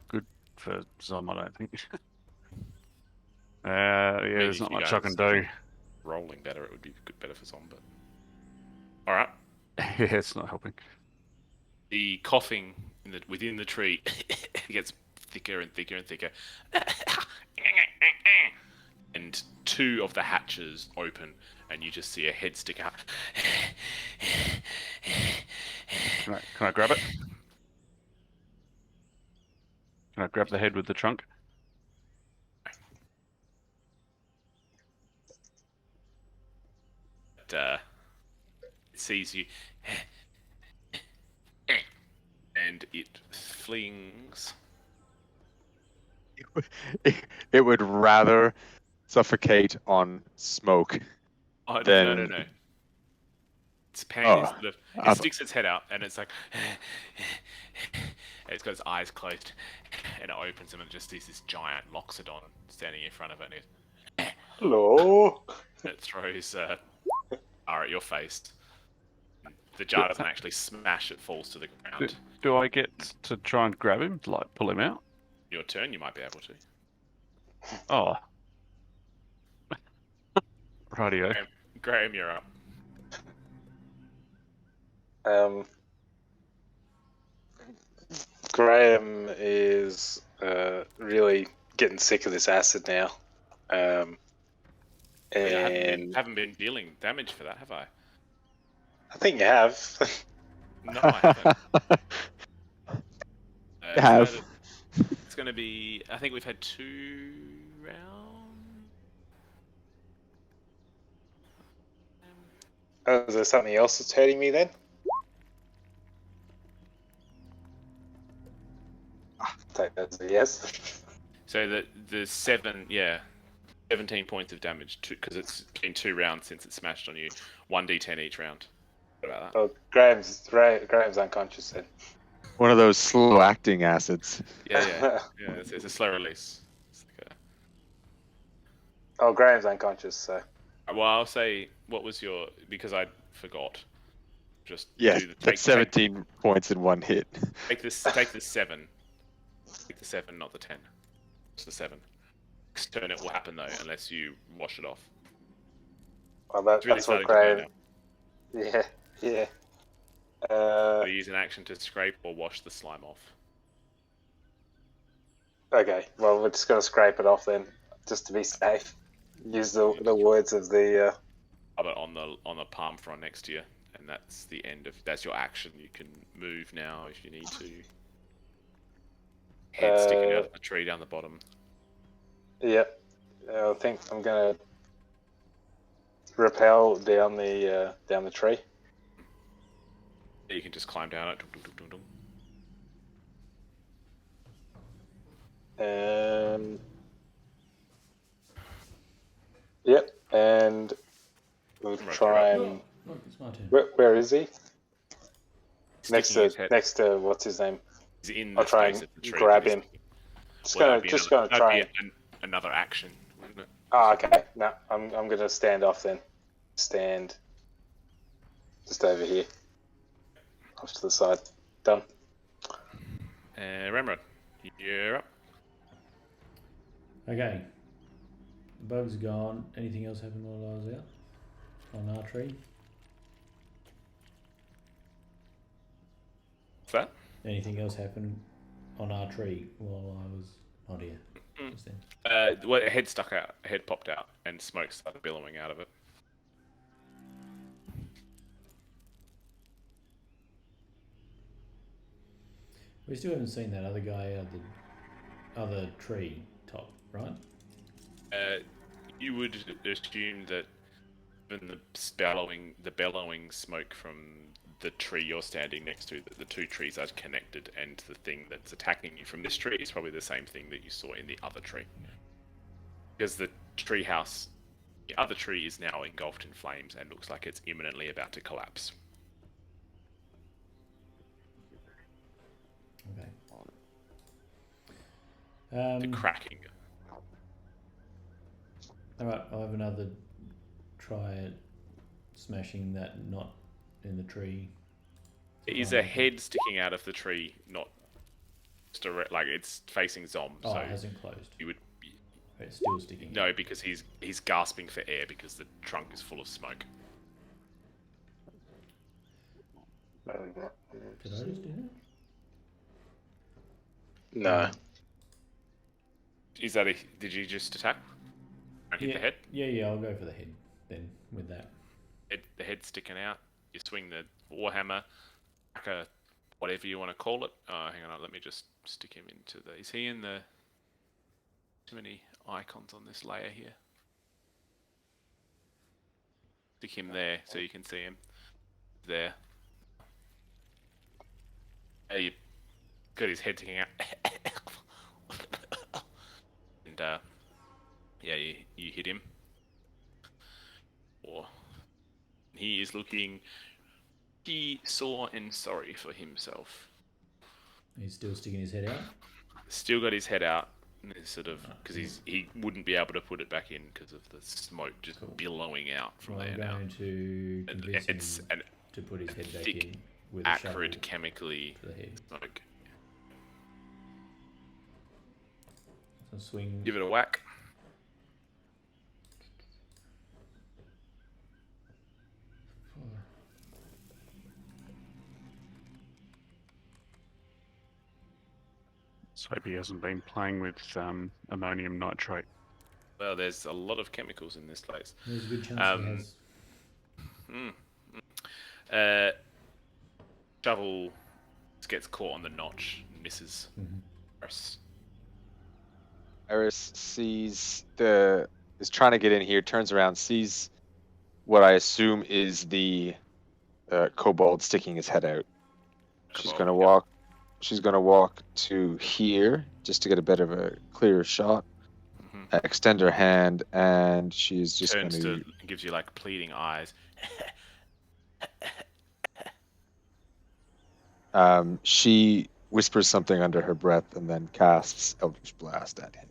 good for Zom, I don't think. Yeah, there's if not you much I guys can do. Rolling better, it would be better for Zom, but... Alright. Yeah, it's not helping. The coughing within the tree gets thicker and thicker and thicker. And two of the hatches open, and you just see a head stick out. Can I grab it? Can I grab the head with the trunk? It sees you, and it flings. It would rather suffocate on smoke. Oh, Then- no. Its pan is Oh, the, I it sticks its head out, and it's like, and it's got its eyes closed, and it opens them, and just sees this giant Loxodon standing in front of it, and Hello. it throws R at your face. The jar doesn't actually smash; it falls to the ground. Do I get to try and grab him, like pull him out? Your turn, you might be able to. Oh. Rightio. Graham, you're up. Graham is really getting sick of this acid now. I And haven't been dealing damage for that, have I? I think you have. No, I haven't. Have. It's going to be. I think we've had 2 rounds. Is there something else that's hurting me then? Take that as a yes. So the 17 points of damage because it's been 2 rounds since it smashed on you. 1d10 each round. What about that? Oh, Graham's unconscious then. One of those slow acting acids. Yeah. It's a slow release. It's like Oh, Graham's unconscious, so. well, I'll say what was your because I forgot. Just Yeah, do the, that's 17 points in one hit. Take the 7. Take the 7, not the 10. It's the 7. Next turn it will happen though, unless you wash it off. Well, It's really that's what starting to go Graham. now. Yeah. So use an action to scrape or wash the slime off. Okay, well, we're just going to scrape it off then, just to be safe. Use the words of the. Rub it on the palm front next to you, and that's the end of. That's your action. You can move now if you need to. Head sticking out of the tree down the bottom. Yep. I think I'm going to rappel down the tree. You can just climb down it. Yep, and we'll Right, try right. and. Look, it's my turn. Where is he? Sticking his head. Next to what's his name? He's in I'll the try space and of the tree. grab that he's him. sticking. Just Well, gonna that'd be just another- gonna try. that'd be another action, wouldn't it? Oh, okay. No, I'm gonna stand off then. Stand just over here, off to the side. Done. Ramrod, you're up. Okay. Bug's gone. Anything else happened while I was out? On our tree? What's that? Anything else happened on our tree while I was not here? Just then. Well, a head stuck out. A head popped out, and smoke started billowing out of it. We still haven't seen that other guy out the other tree top, right? You would assume that when the bellowing smoke from the tree you're standing next to, that the two trees are connected, and the thing that's attacking you from this tree is probably the same thing that you saw in the other tree. Because the other tree is now engulfed in flames and looks like it's imminently about to collapse. Okay. The cracking. Alright, I'll have another try at smashing that knot in the tree. There is a head sticking out of the tree, not direct, like it's facing Zom. Oh, so it hasn't closed. you would It's still sticking. no, because he's gasping for air because the trunk is full of smoke. Did I just do that? No. Is that a? Did you just attack? And hit the head? Yeah, I'll go for the head then with that. The head's sticking out. You swing the warhammer, like a whatever you want to call it. Hang on, let me just stick him into the. Is he in the? Too many icons on this layer here. Stick him there so you can see him. There. You got his head sticking out. And yeah, you hit him. Or he is looking sore and sorry for himself. He's still sticking his head out. Still got his head out, sort of, because he wouldn't be able to put it back in because of the smoke just billowing out from Well, there I'm now. going to convince It's him an to put his head back thick, in with a shovel acrid, chemically to the head. smoke. So swing. Give it a whack. So hope he hasn't been playing with ammonium nitrate. Well, there's a lot of chemicals in this place. There's a good chance he has. Shovel gets caught on the notch and misses. Mhm. Iris is trying to get in here, turns around, sees what I assume is the kobold sticking his head out. She's Kobold, gonna yeah. walk. She's gonna walk to here just to get a bit of a clearer shot. Mhm. Extend her hand, and she's just Turns gonna. to and gives you like pleading eyes. She whispers something under her breath and then casts Eldritch Blast at him.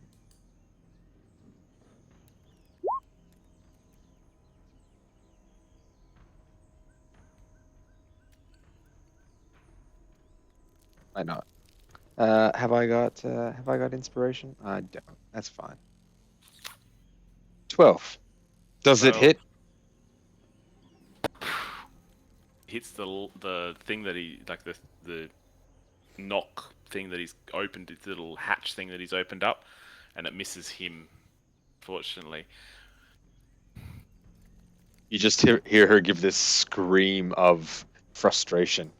Why not? Have I got inspiration? I don't. That's fine. 12. Does it 12. hit? Hits the thing that he like the knock thing that he's opened, his little hatch thing that he's opened up, and it misses him. Fortunately, You just hear her give this scream of frustration.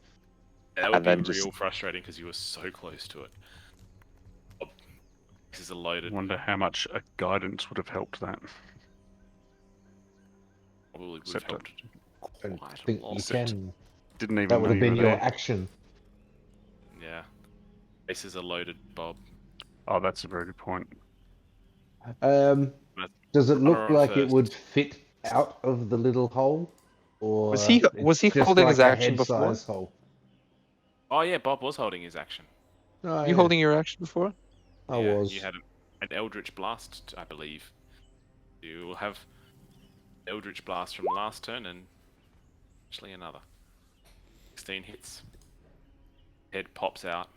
that would And be then real just- frustrating because you were so close to it. Oh, this is a loaded. Wonder how much a guidance would have helped that. Probably would have Except helped I quite a think lot. you can. Didn't even That know would have you been were your there. action. Yeah, bases are loaded, Bob. Oh, that's a very good point. Does it look Honor like it first. would fit out of the little hole, or Was he it's holding just his like a action before? head-sized hole? Oh yeah, Bob was holding his action. Oh, You yeah, holding your action before? I Yeah, was. you had an Eldritch Blast, I believe. You will have Eldritch Blast from last turn and actually another. 16 hits. Head pops out.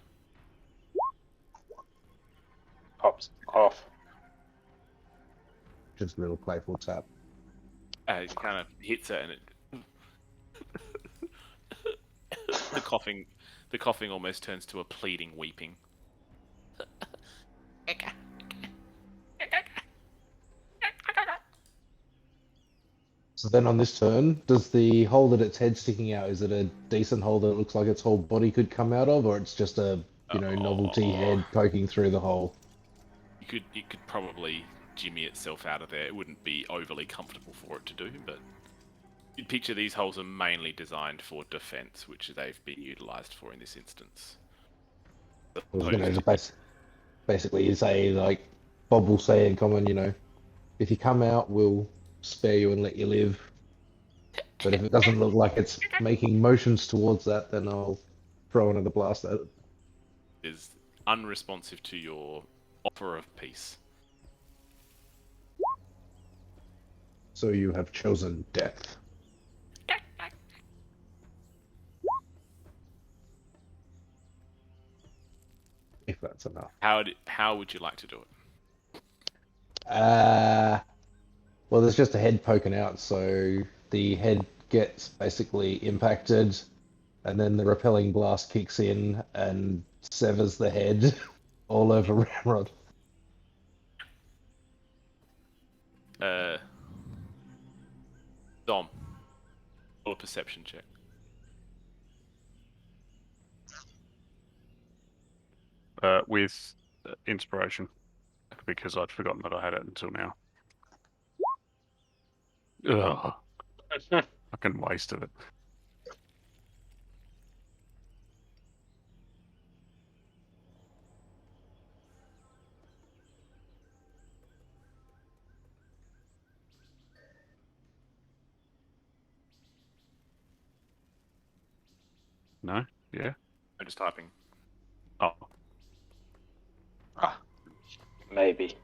Pops off. Just a little playful tap. It kind of hits it, and the coughing almost turns to a pleading weeping. So then on this turn, does the hole that its head sticking out, is it a decent hole that looks like its whole body could come out of, or it's just a, novelty head poking through the hole? It could probably jimmy itself out of there. It wouldn't be overly comfortable for it to do, but you'd picture these holes are mainly designed for defense, which they've been utilized for in this instance. I was going to basically say, like Bob will say in common, if you come out, we'll spare you and let you live. But if it doesn't look like it's making motions towards that, then I'll throw another blast at it. Is unresponsive to your offer of peace. So you have chosen death. If that's enough. How would you like to do it? Well, there's just a head poking out, so the head gets basically impacted, and then the repelling blast kicks in and severs the head all over Ramrod. Dom, roll a perception check. With inspiration, because I'd forgotten that I had it until now. Ugh. Fucking waste of it. No? Yeah? I'm just typing. Oh. Maybe.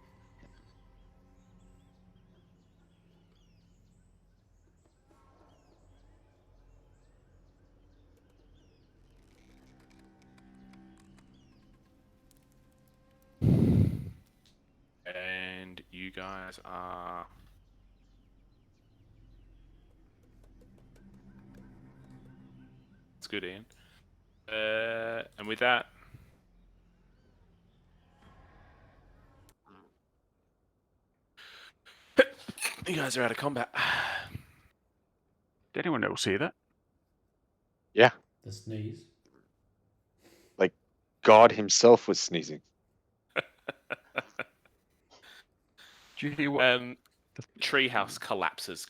And you guys are... It's good, Ian. And with that... You guys are out of combat. Did anyone else hear that? Yeah. The sneeze. God himself was sneezing. Did you hear what? The treehouse collapses.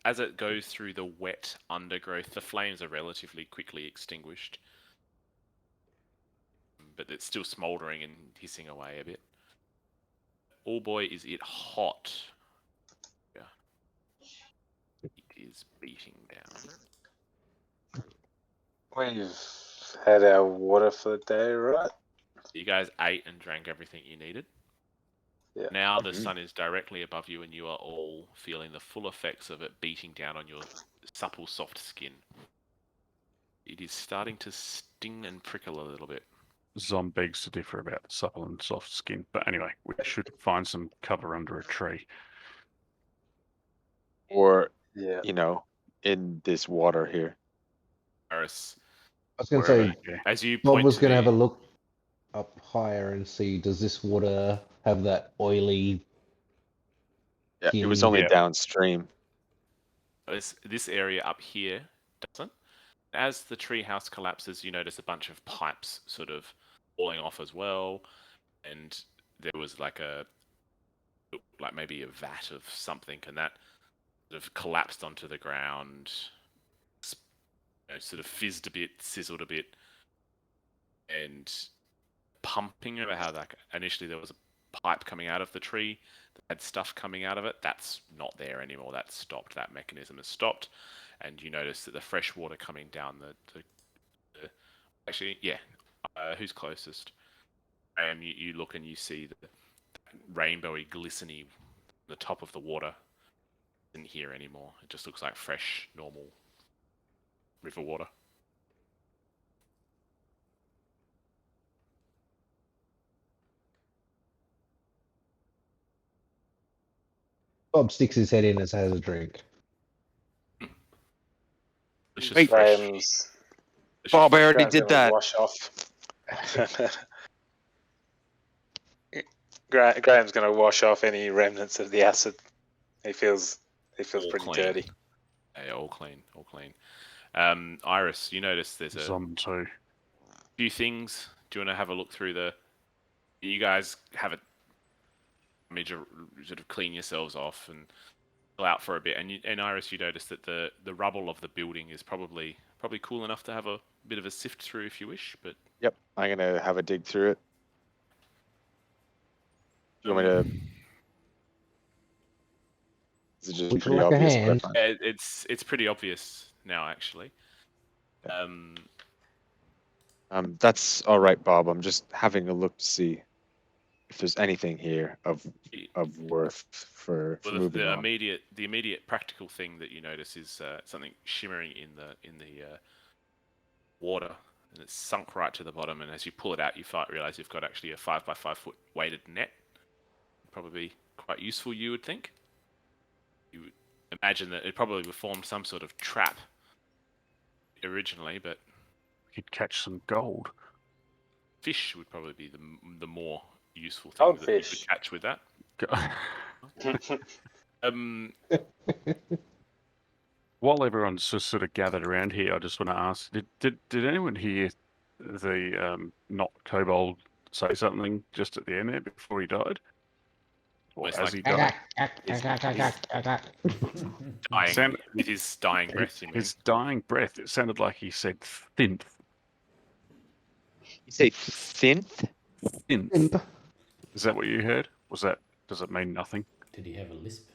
As it goes through the wet undergrowth, the flames are relatively quickly extinguished. But it's still smouldering and hissing away a bit. Oh boy, is it hot. Yeah. It is beating down. We've had our water for the day, right? You guys ate and drank everything you needed. Yeah. Now the sun is directly above you and you are all feeling the full effects of it beating down on your supple, soft skin. It is starting to sting and prickle a little bit. Zom begs to differ about the supple and soft skin. But anyway, we should find some cover under a tree. Or, Yeah. in this water here. Paris, I was going to say, Wherever, yeah. as you Bob point was to going to the- have a look up higher and see, does this water have that oily... Yeah, it was only Yeah. downstream. this area up here doesn't. As the treehouse collapses, you notice a bunch of pipes sort of falling off as well, and there was like maybe a vat of something, and that sort of collapsed onto the ground, sort of fizzed a bit, sizzled a bit, and pumping. Remember how like initially there was a pipe coming out of the tree that had stuff coming out of it? That's not there anymore. That's stopped. That mechanism has stopped. and you notice that the fresh water coming down the actually, yeah. Who's closest? You look and you see the rainbowy, glistening, the top of the water isn't here anymore. It just looks like fresh, normal river water. Bob sticks his head in and has a drink. Delicious, Wait. fresh. Graham's, Bob, I already Graham's did gonna that. wash off. Graham's going to wash off any remnants of the acid. He feels All pretty clean. dirty. Yeah, all clean, all clean. Iris, you notice there's a Zom too. few things. Do you want to have a look through the? You guys have a sort of clean yourselves off and chill out for a bit. And Iris, you notice that the rubble of the building is probably cool enough to have a bit of a sift through if you wish. But Yep, I'm gonna have a dig through it. Do you want me to? Is it just Looks pretty like a obvious? hand. it's pretty obvious now, actually. That's all right, Bob. I'm just having a look to see if there's anything here of worth for Well, moving the on. immediate practical thing that you notice is something shimmering in the water, and it's sunk right to the bottom. And as you pull it out, you realize you've got actually a 5 by 5 foot weighted net. Probably quite useful, you would think. You would imagine that it probably formed some sort of trap originally, but You'd catch some gold. fish would probably be the more useful thing that you Goldfish. could catch with that. While everyone's just sort of gathered around here, I just want to ask: Did anyone hear the not kobold say something just at the end there before he died, or Almost as like- he died? Dying Sound- with his dying breath, you mean? His dying breath. It sounded like he said "thinth." You say synth? Thinth. Is that what you heard? Does it mean nothing? Did he have a lisp?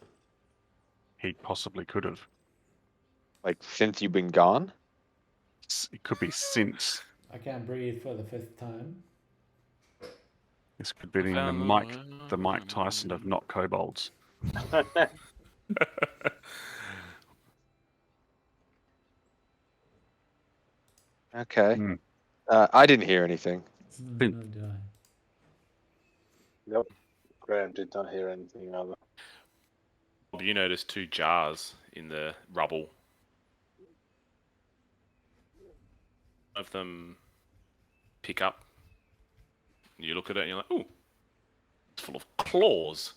He possibly could have. Like synth? You've been gone? It could be since. I can't breathe for the 5th time. This could be the Mike Tyson of not kobolds. Okay. Hmm. I didn't hear anything. Thin. No, did I? Nope. Graham did not hear anything other. You notice 2 jars in the rubble. One of them pick up. You look at it and you're like, ooh, it's full of claws.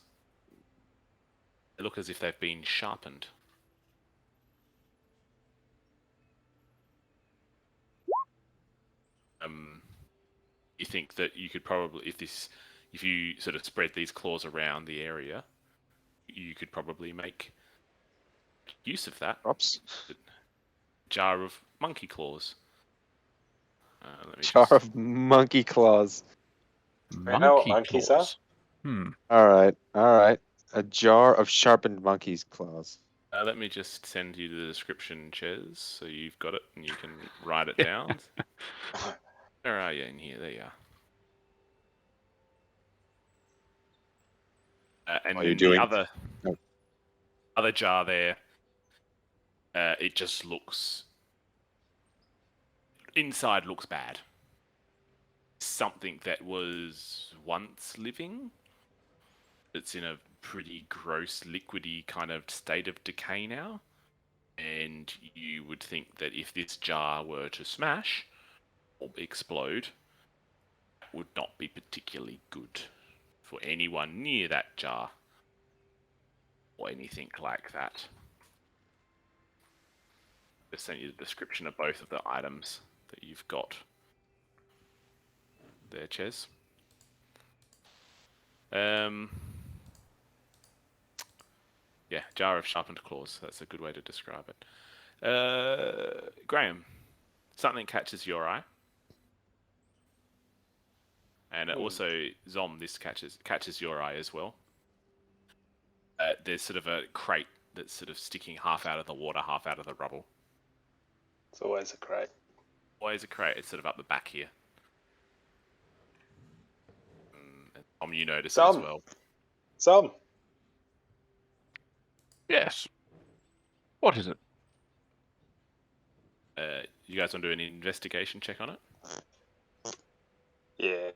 They look as if they've been sharpened. You think that you could probably, if you sort of spread these claws around the area, you could probably make use of that. Oops. Jar of monkey claws. Let me Jar just- of monkey claws. I know what monkeys are. claws. All right. A jar of sharpened monkey's claws. Let me just send you the description, Ches, so you've got it and you can write it down. Where are you in here? There you are. And While you're then doing- the Oh. other jar there, it just looks... Inside looks bad. Something that was once living. It's in a pretty gross, liquidy kind of state of decay now. And you would think that if this jar were to smash or explode, that would not be particularly good for anyone near that jar or anything like that. I sent you the description of both of the items that you've got there, Ches. Yeah, jar of sharpened claws. That's a good way to describe it. Graham, something catches your eye. And also, Zom, this catches your eye as well. There's sort of a crate that's sort of sticking half out of the water, half out of the rubble. It's always a crate. Always a crate. It's sort of up the back here. And Tom, you notice it as Some. well. Some. Yes. What is it? You guys want to do an investigation check on it? Yeah.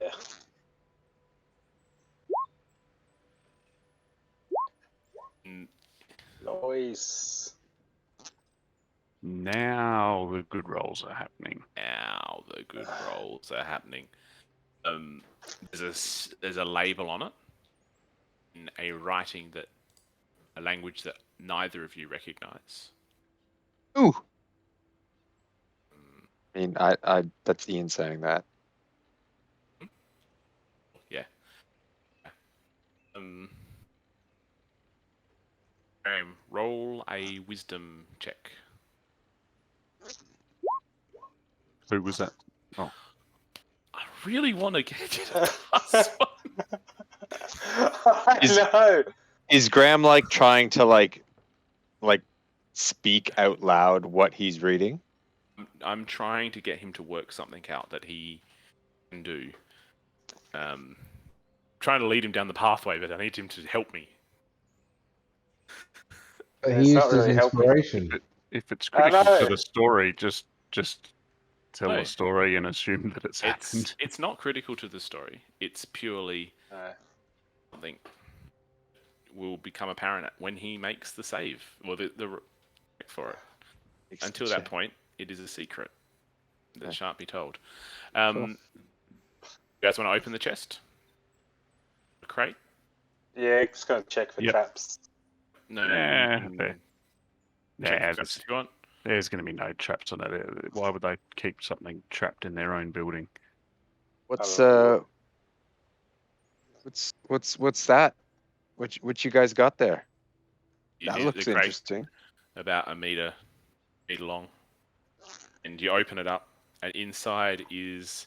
Mm, Noise. Now the good rolls are happening. Now the good rolls are happening. There's a label on it in a writing that a language that neither of you recognise. Ooh. I mean, I that's Ian saying that. Yeah. Roll a wisdom check. Who was that? Oh, I really want to get you to pass one. I know. Is Graham like trying to like speak out loud what he's reading? I'm trying to get him to work something out that he can do. Trying to lead him down the pathway, but I need him to help me. He It's used not his really helping. inspiration. if it's I critical to know. the story, just tell No. the story and assume that it's happened. It's not critical to the story. It's purely No. something will become apparent when he makes the save or the for it. Until that point, it is a secret that Okay. shan't be told. Sure. You guys want to open the chest? The crate? Yeah, just gonna check for Yep. traps. No, Yeah, you can there. check Nah, the traps if you want. there's going to be no traps on it. Why would they keep something trapped in their own building? What's I don't what's that? What you guys got there? You That do looks the crate interesting. about a meter long, and you open it up, and inside is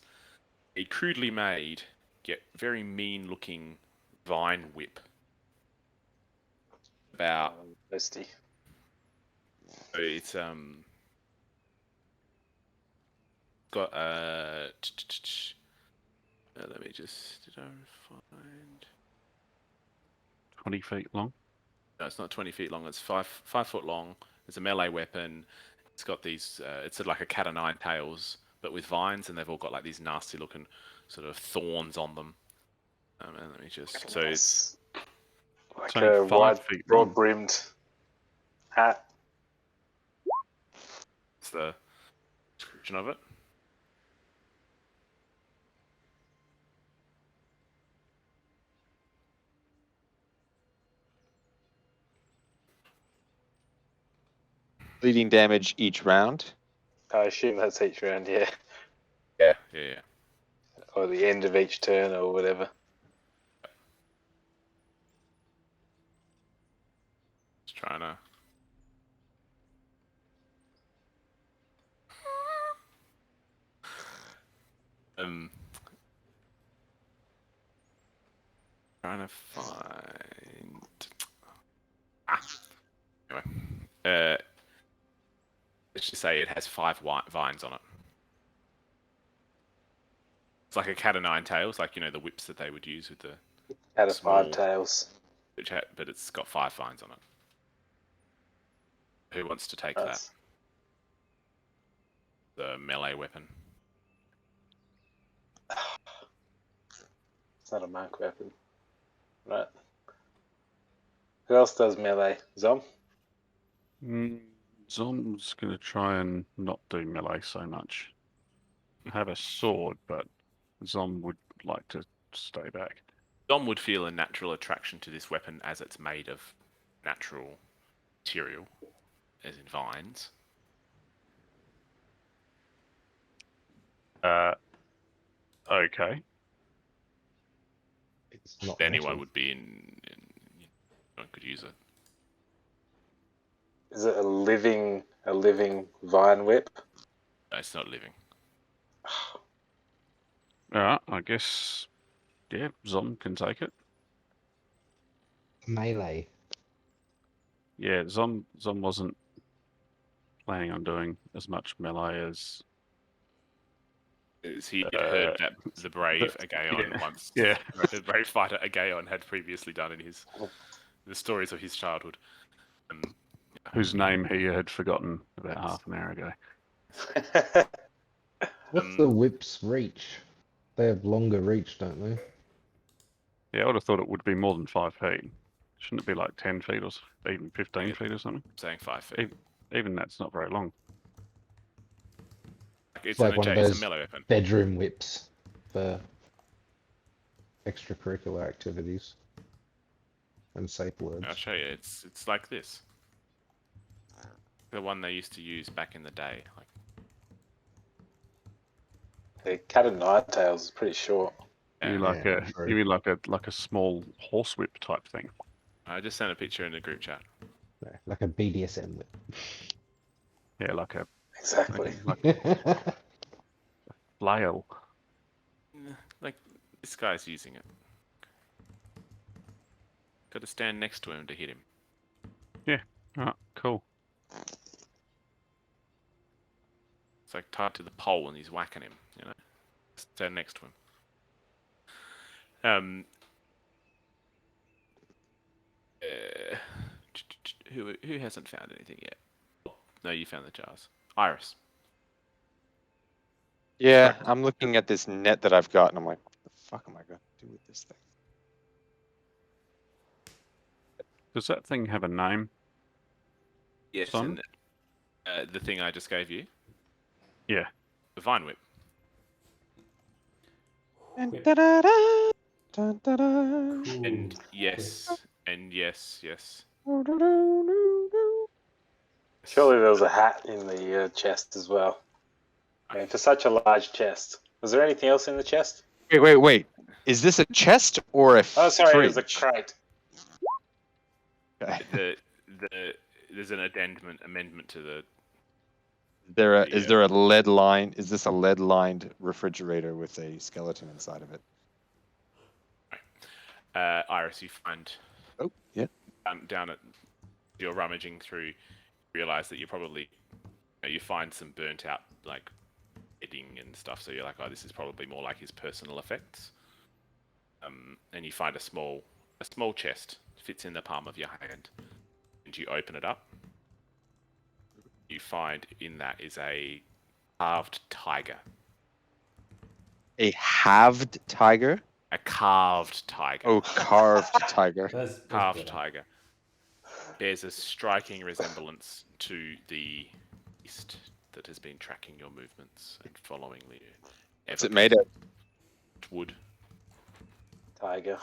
a crudely made, yet very mean-looking vine whip. About Listy. it's got let me just did I find 20 feet long? no, it's not 20 feet long. It's 5 foot long. It's a melee weapon. It's got these. It's sort of like a cat o' nine tails, but with vines, and they've all got like these nasty-looking sort of thorns on them. And let me just. So it's like So a 5 wide, feet long. broad-brimmed hat. the description of it. Bleeding damage each round. I assume that's each round, yeah, Yeah. or the end of each turn or whatever. Just trying to. Trying to find. Anyway, let's just say it has 5 vines on it. It's like a cat o' nine tails, like the whips that they would use with the. Out of Small. 5 tails. But it's got 5 vines on it. Who wants to take Nice. that? The melee weapon. It's not a monk weapon, right? Who else does melee? Zom? Zom's going to try and not do melee so much. Have a sword, but Zom would like to stay back. Dom would feel a natural attraction to this weapon as it's made of natural material, as in vines. Okay. It's not Anyone metal. would be anyone could use it. Is it a living vine whip? No, it's not living. Alright, I guess, yeah, Zom can take it. Melee. Yeah, Zom wasn't planning on doing as much melee as Is he had heard that the brave Agaeon yeah. the brave fighter Agaeon had previously done in the stories of his childhood. Whose name he had forgotten about half an hour ago. What's the whip's reach? They have longer reach, don't they? Yeah, I would have thought it would be more than 5 feet. Shouldn't it be like 10 feet or even 15 Yeah. feet or something? I'm saying 5 feet. Even that's not very long. It's like one of it's a those melee weapon. bedroom whips for extracurricular activities and safe words. I'll show you. It's like this. The one they used to use back in the day. Like, The cat and nine tails is pretty short. You mean Yeah, true. you mean like a small horsewhip type thing? I just sent a picture in the group chat. No, like a BDSM whip. Yeah, like a Exactly. flail. Like, this guy's using it. Got to stand next to him to hit him. Oh, cool. It's like tied to the pole and he's whacking him, you know? Stand next to him. Who hasn't found anything yet? No, you found the jars. Iris. Yeah, I'm looking at this net that I've got, and I'm like, what the fuck am I going to do with this thing? Does that thing have a name? Yes, Son? and the thing I just gave you. Yeah. The Vine Whip. Whip. Da-da-da, da-da-da. Cool. And yes, and yes. Surely there was a hat in the chest as well. I mean, for such a large chest. Was there anything else in the chest? Wait. Is this a chest or a Oh, sorry, fridge? it was a crate. Okay. There's an amendment to the. Is there a lead line? Is this a lead-lined refrigerator with a skeleton inside of it? Iris, you find Oh, yeah. down at you're rummaging through, you realize that you find some burnt out like bedding and stuff. So you're like, oh, this is probably more like his personal effects. And you find a small chest, fits in the palm of your hand, and you open it up. You find in that is a carved tiger. A halved tiger? A carved tiger. Oh, carved tiger. That's Carved better. tiger. There's a striking resemblance to the beast that has been tracking your movements and following you. What's it made of? Wood. Tiger.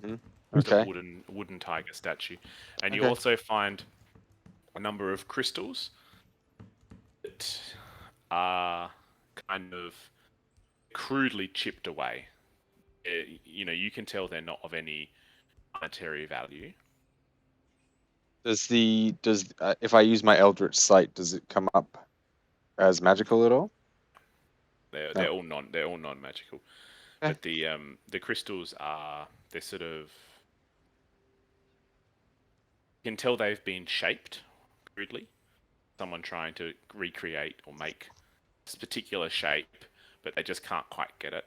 It's a Okay. wooden tiger statue. And you Okay. also find a number of crystals that are kind of crudely chipped away. You can tell they're not of any monetary value. If I use my Eldritch Sight, does it come up as magical at all? They're all non-magical. Okay. But the crystals they're sort of, you can tell they've been shaped crudely. Someone trying to recreate or make this particular shape, but they just can't quite get it.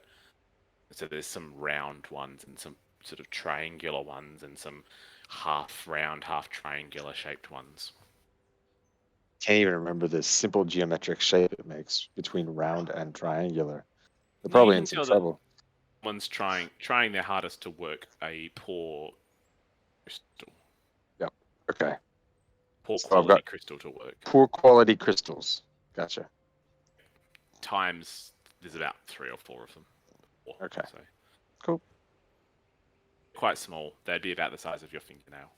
So there's some round ones and some sort of triangular ones and some half round, half triangular shaped ones. Can't even remember the simple geometric shape it makes between round and triangular. They're You probably can in some tell that- trouble. One's trying their hardest to work a poor crystal, Okay. poor So I've quality got- crystal to work. Poor quality crystals. Gotcha. Times there's about 3 or 4 of them. Okay. So. Cool. Quite small. They'd be about the size of your fingernail.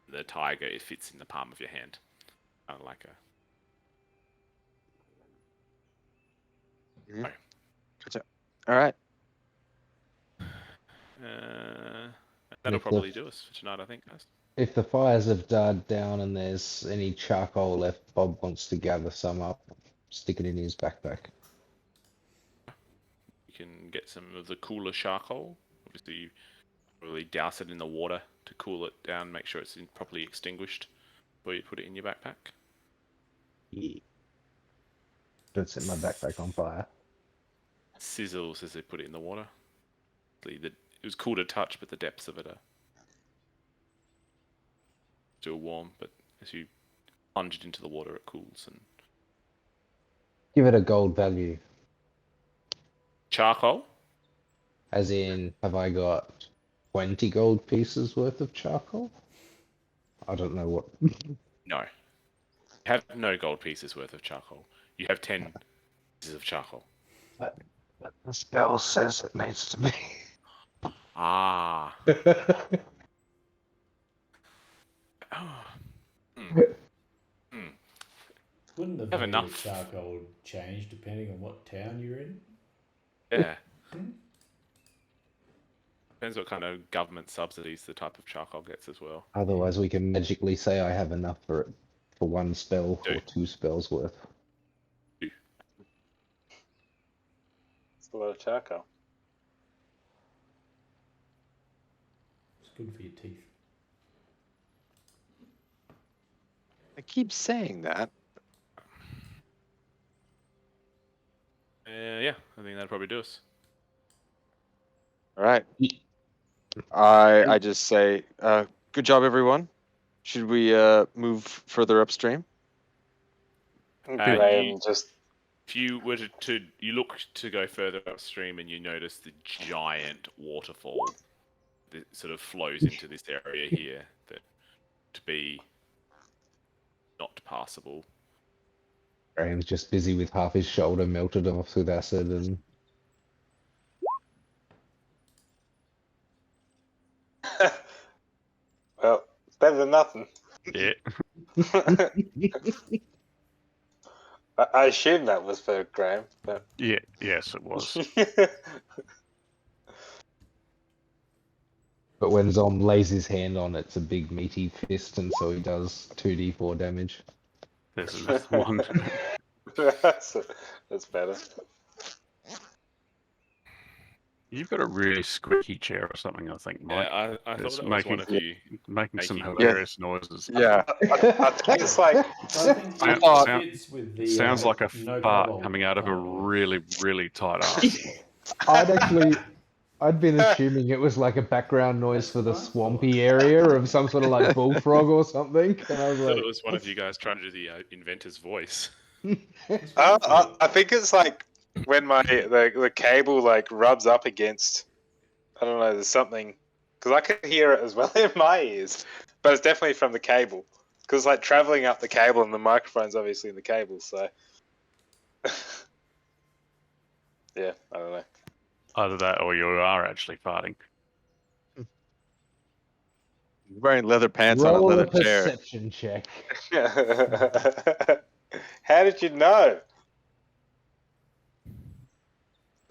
The tiger, it fits in the palm of your hand, kind of like a. All right. That'll If the- probably do us for tonight, I think, guys. If the fires have died down and there's any charcoal left, Bob wants to gather some up, stick it in his backpack. You can get some of the cooler charcoal. Obviously, you probably douse it in the water to cool it down, make sure it's properly extinguished before you put it in your backpack. Yeah. Don't set my backpack on fire. Sizzles as they put it in the water. It was cool to touch, but the depths of it are still warm. But as you plunge it into the water, it cools. And Give it a gold value. charcoal? As in, have I got 20 gold pieces worth of charcoal? I don't know what. No. You have no gold pieces worth of charcoal. You have 10 pieces of charcoal. But the spell says it needs to be. Ah. Wouldn't the Have value enough. of charcoal change depending on what town you're in? Yeah. Depends what kind of government subsidies the type of charcoal gets as well. Otherwise, we can magically say I have enough for it for one spell or Do. 2 spells worth. It's a lot of charcoal. It's good for your teeth. I keep saying that. Yeah, I think that'd probably do us. All right. I just say, good job, everyone. Should we move further upstream? Graham just If you were to you look to go further upstream and you notice the giant waterfall that sort of flows into this area here that to be not passable. Graham's just busy with half his shoulder melted off with acid and. well, it's better than nothing. Yeah. I assume that was for Graham, but Yeah. Yes, it was. But when Zom lays his hand on it, it's a big meaty fist, and so he does 2d4 damage. There's one. that's better. You've got a really squeaky chair or something, I think, Mike. Yeah, I thought It's that was one of you. making some making- hilarious noises. Yeah. I think it's like I think Sound- it sound- fits with the, Sounds like a no fart cobble coming out of a carnival. really, really tight ass. I'd been assuming it was like a background noise for the swampy area of some sort of like bullfrog or something, and I was I thought like, it was one of you guys trying to do the inventor's voice. I think it's like when the cable like rubs up against. I don't know. There's something because I can hear it as well in my ears, but it's definitely from the cable because like traveling up the cable and the microphone's obviously in the cable. So yeah, I don't know. Either that or you are actually farting. Wearing leather pants on a roll a leather chair. perception check. How did you know?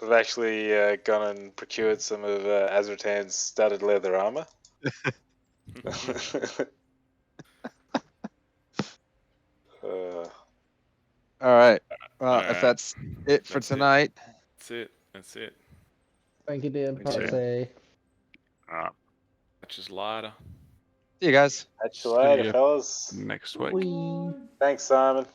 I've actually gone and procured some of Azratan's studded leather armor. All right. Well, Alright. if that's it for That's it. tonight, That's it. Thank you, dear Thanks, Patsy. Alright, That's just lighter. see you guys. Catch you later, ya. fellas. next week. Whee! Thanks, Simon.